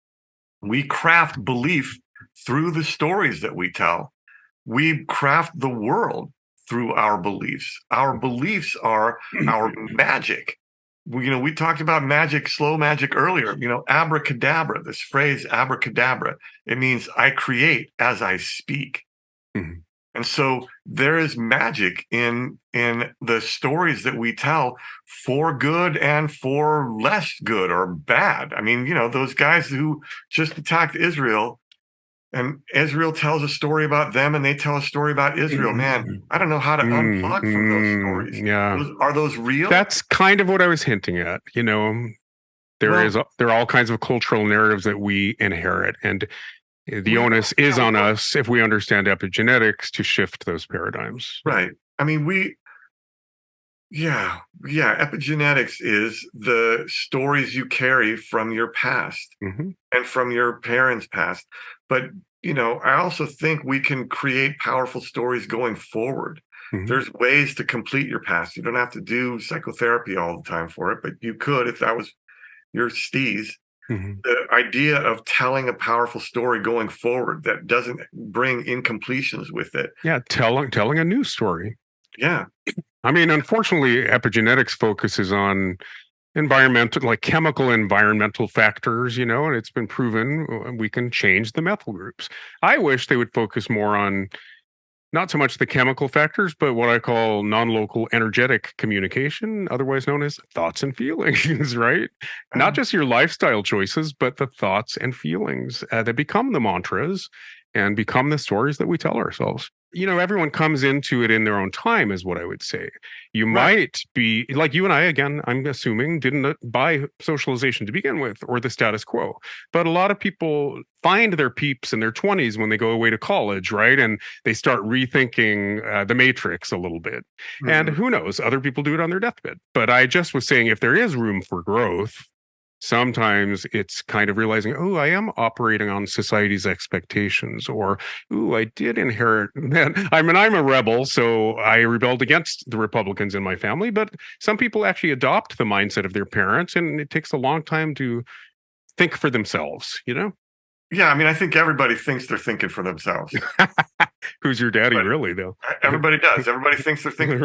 We craft belief through the stories that we tell. We craft the world through our beliefs. Our beliefs are our magic. We talked about magic, slow magic earlier. Abracadabra, this phrase abracadabra, it means I create as I speak. And so there is magic in the stories that we tell, for good and for less good or bad. I mean, those guys who just attacked Israel, and Israel tells a story about them and they tell a story about Israel. Man, I don't know how to unplug from those stories. Yeah. Are those real? That's kind of what I was hinting at. There are all kinds of cultural narratives that we inherit, and the onus is on us, if we understand epigenetics, to shift those paradigms. Right. I mean, epigenetics is the stories you carry from your past and from your parents' past. But, I also think we can create powerful stories going forward. There's ways to complete your past. You don't have to do psychotherapy all the time for it, but you could if that was your steez. The idea of telling a powerful story going forward that doesn't bring incompletions with it. Yeah, telling a new story. Yeah. I mean, unfortunately, epigenetics focuses on chemical environmental factors, and it's been proven we can change the methyl groups. I wish they would focus more on not so much the chemical factors, but what I call non-local energetic communication, otherwise known as thoughts and feelings, right? Not just your lifestyle choices, but the thoughts and feelings that become the mantras and become the stories that we tell ourselves. Everyone comes into it in their own time, is what I would say. You might be like you and I, again, I'm assuming, didn't buy socialization to begin with or the status quo. But a lot of people find their peeps in their 20s when they go away to college, right? And they start rethinking the matrix a little bit. And who knows, other people do it on their deathbed. But I just was saying, if there is room for growth, sometimes it's kind of realizing, oh, I am operating on society's expectations, or, oh, I did inherit that. I'm a rebel, so I rebelled against the Republicans in my family. But some people actually adopt the mindset of their parents, and it takes a long time to think for themselves, Yeah, I mean, I think everybody thinks they're thinking for themselves. Who's your daddy, really, though? Everybody does. Everybody thinks they're thinking.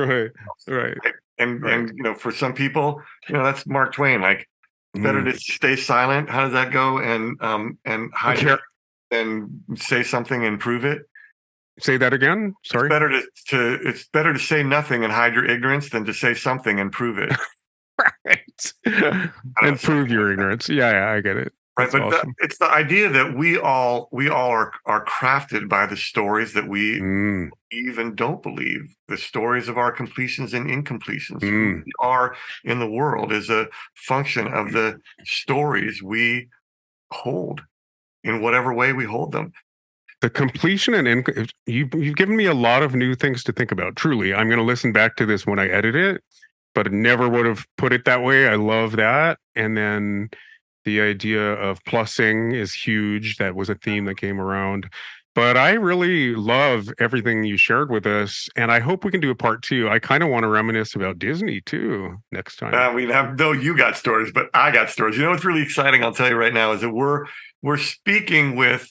Right. And for some people, that's Mark Twain. Like, it's better to stay silent. How does that go? And hide it and say something and prove it. Say that again. Sorry. It's better to say nothing and hide your ignorance than to say something and prove it. Right. And prove your ignorance. Yeah, I get it. Right, but awesome. It's the idea that we all are crafted by the stories that we even don't believe, the stories of our completions and incompletions. Who we are in the world is a function of the stories we hold, in whatever way we hold them. The completion and you've given me a lot of new things to think about. Truly, I'm going to listen back to this when I edit it, but never would have put it that way. I love that, and then the idea of plussing is huge. That was a theme that came around. But I really love everything you shared with us, and I hope we can do a part 2. I kind of want to reminisce about Disney too next time. You got stories, but I got stories. What's really exciting, I'll tell you right now, is that we're speaking with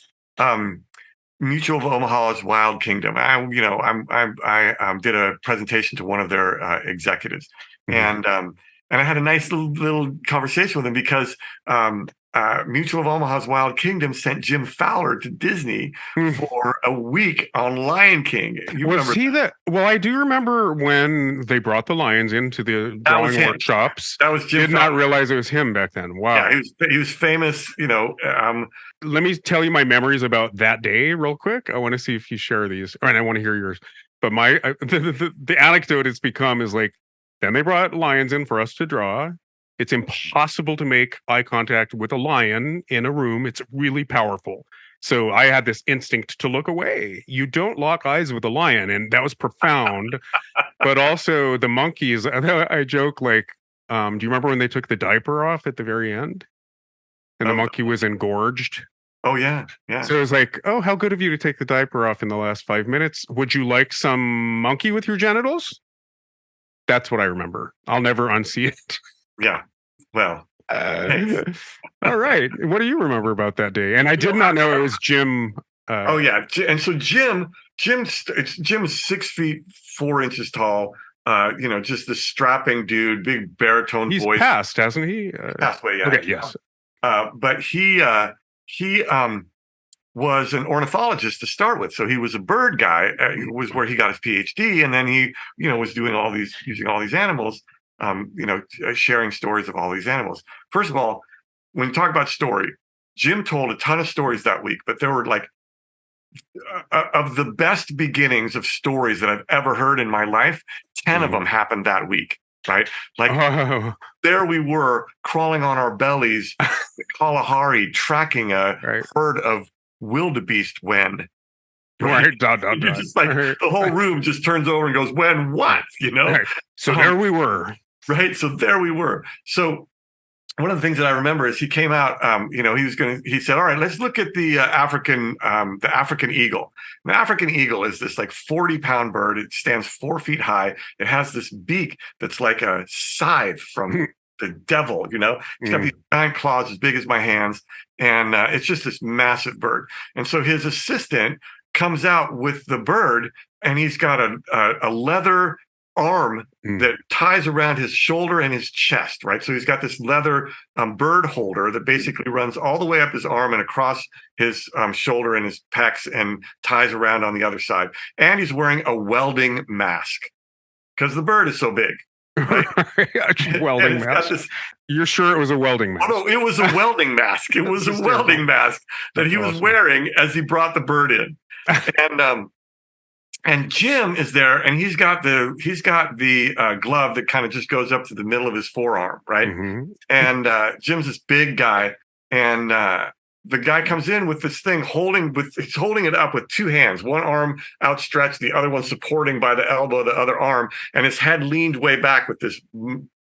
Mutual of Omaha's Wild Kingdom. I did a presentation to one of their executives, and I had a nice little conversation with him because Mutual of Omaha's Wild Kingdom sent Jim Fowler to Disney for a week on Lion King. Was he that? Well, I do remember when they brought the lions into the drawing workshops. That was Jim. Did not realize it was him back then. Wow. Yeah, he was famous. Let me tell you my memories about that day real quick. I want to see if you share these, and I want to hear yours. But the anecdote it's become is like, then they brought lions in for us to draw. It's impossible to make eye contact with a lion in a room. It's really powerful. So I had this instinct to look away. You don't lock eyes with a lion. And that was profound. But also the monkeys, I joke like, do you remember when they took the diaper off at the very end? And the monkey was engorged? Oh, yeah. Yeah. So it was like, oh, how good of you to take the diaper off in the last 5 minutes. Would you like some monkey with your genitals? That's what I remember. I'll never unsee it. Yeah. Well. All right. What do you remember about that day? And I did not know it was Jim. Oh, yeah. And so Jim is 6 feet 4 inches tall. Just the strapping dude, big baritone voice. He's passed, hasn't he? Passed away, yeah. Okay, yes. But he was an ornithologist to start with. So he was a bird guy, was where he got his PhD. And then he, was doing using all these animals, sharing stories of all these animals. First of all, when you talk about story, Jim told a ton of stories that week, but there were like, of the best beginnings of stories that I've ever heard in my life, 10 of them happened that week. Right? Like there we were crawling on our bellies, Kalahari, tracking a herd of wildebeest when. Right. You're just like the whole room just turns over and goes, when what? Right. So there we were. Right. So there we were. So one of the things that I remember is he came out, he said, all right, let's look at the African eagle. The African eagle is this like 40-pound bird. It stands 4 feet high. It has this beak that's like a scythe from the devil, It's got these giant claws as big as my hands. And it's just this massive bird. And so his assistant comes out with the bird, and he's got a leather arm that ties around his shoulder and his chest, right? So he's got this leather bird holder that basically runs all the way up his arm and across his shoulder and his pecs and ties around on the other side. And he's wearing a welding mask because the bird is so big. Right? Welding mask. You're sure it was a welding mask? Oh, no, it was a welding mask. It was a welding mask that he was wearing as he brought the bird in. And Jim is there, and he's got the glove that kind of just goes up to the middle of his forearm, right? And Jim's this big guy, and the guy comes in with this thing he's holding it up with 2 hands, one arm outstretched, the other one supporting by the elbow, the other arm, and his head leaned way back with this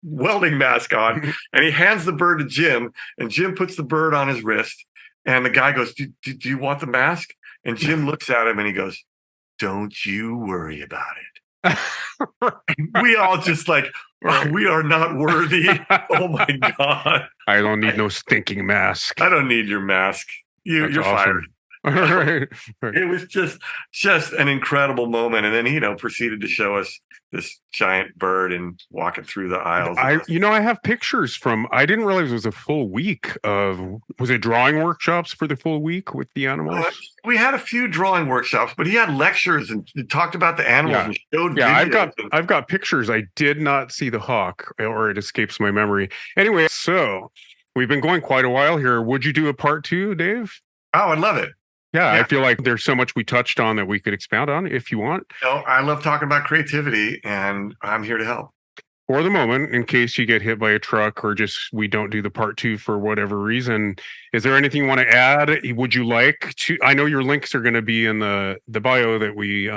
welding mask on. And he hands the bird to Jim, and Jim puts the bird on his wrist, and the guy goes, do you want the mask? And Jim looks at him and he goes, don't you worry about it. We all just like, we are not worthy. Oh my God. I don't need no stinking mask. I don't need your mask. You're awesome. Fired. It was just an incredible moment. And then he, proceeded to show us this giant bird and walking through the aisles. I have pictures from, I didn't realize it was a full week was it drawing workshops for the full week with the animals? We had a few drawing workshops, but he had lectures and talked about the animals and showed videos. I've got pictures. I did not see the hawk, or it escapes my memory. Anyway, so we've been going quite a while here. Would you do a part 2, Dave? Oh, I'd love it. Yeah, I feel like there's so much we touched on that we could expound on if you want. I love talking about creativity, and I'm here to help. For the moment, in case you get hit by a truck or just we don't do the part 2 for whatever reason, is there anything you want to add? Would you like to? I know your links are going to be in the bio that we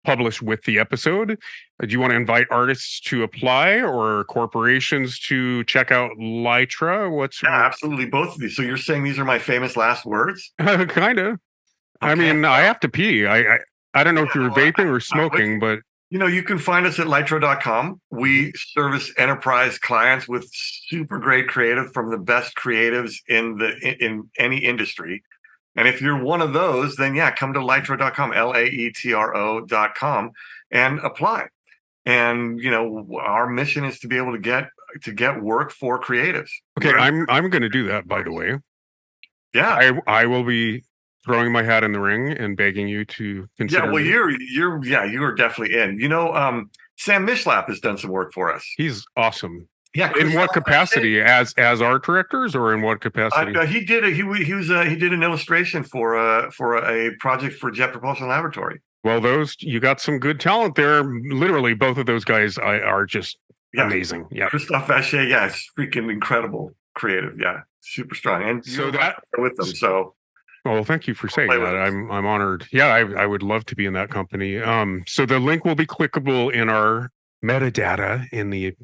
published with the episode. Do you want to invite artists to apply or corporations to check out Laetro? Absolutely, both of these. So you're saying these are my famous last words? Kind of. Okay. I mean, I have to pee. I don't know if you're vaping or smoking, but you can find us at Laetro.com. We service enterprise clients with super great creative from the best creatives in any industry. And if you're one of those, then come to Laetro.com, Laetro.com, and apply. And our mission is to be able to get work for creatives. Okay, I'm going to do that, by the way. Yeah, I will be throwing my hat in the ring and begging you to consider. Yeah, well, you are definitely in. Sam Mishlap has done some work for us. He's awesome. Yeah, in what capacity? As art directors, or in what capacity? He did an illustration for a project for Jet Propulsion Laboratory. Well, you got some good talent there. Literally, both of those guys are just amazing. Yeah, Christophe Vacher, it's freaking incredible, creative. Yeah, super strong, and so that with them. So, well, thank you for saying that. I'm honored. Yeah, I would love to be in that company. So the link will be clickable in our metadata in the.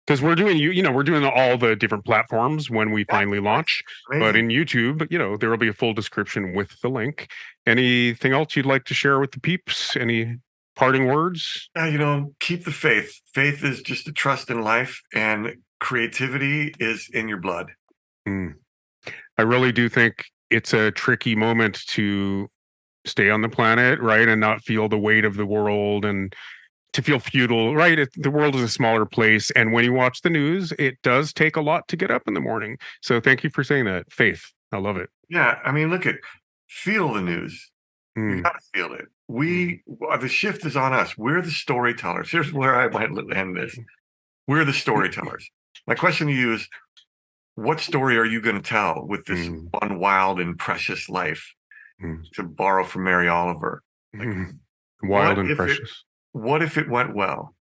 Because we're doing, we're doing all the different platforms when we finally launch. Amazing. But in YouTube, there will be a full description with the link. Anything else you'd like to share with the peeps? Any parting words? Keep the faith. Faith is just a trust in life, and creativity is in your blood. I really do think it's a tricky moment to stay on the planet, right? And not feel the weight of the world and to feel futile, right? The world is a smaller place. And when you watch the news, it does take a lot to get up in the morning. So thank you for saying that. Faith. I love it. Yeah. I mean, look at feel the news. You Mm. got to feel it. The shift is on us. We're the storytellers. Here's where I might end this. We're the storytellers. My question to you is, what story are you going to tell with this one wild and precious life? To borrow from Mary Oliver. Like, wild and precious. What if it went well?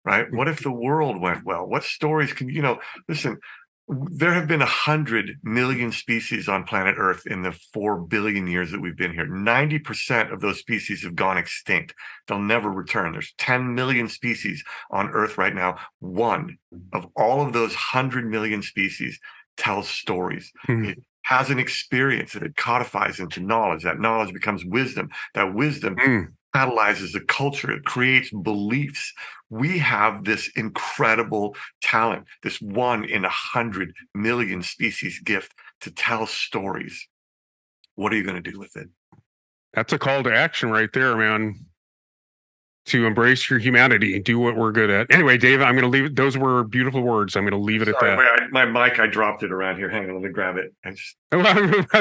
Right? What if the world went well? What stories can, listen, there have been 100 million species on planet Earth in the 4 billion years that we've been here. 90% of those species have gone extinct. They'll never return. There's 10 million species on Earth right now. One of all of those 100 million species tells stories. It has an experience that it codifies into knowledge. That knowledge becomes wisdom. That wisdom catalyzes a culture. It creates beliefs. We have this incredible talent, this 1 in 100 million species gift to tell stories. What are you going to do with it? That's a call to action right there, man. To embrace your humanity, do what we're good at. Anyway, Dave, I'm going to leave it. Those were beautiful words. I'm going to leave it at that. Wait, my mic, I dropped it around here. Hang on, let me grab it.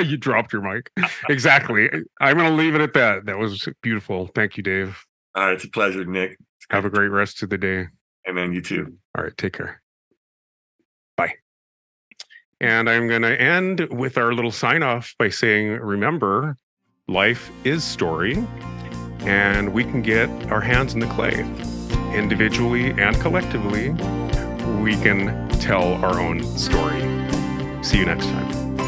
You dropped your mic. Exactly. I'm going to leave it at that. That was beautiful. Thank you, Dave. All right, it's a pleasure, Nick. Have a great rest of the day. Amen. You too. All right, take care. Bye. And I'm going to end with our little sign off by saying, remember, life is story. And we can get our hands in the clay. Individually and collectively, we can tell our own story. See you next time.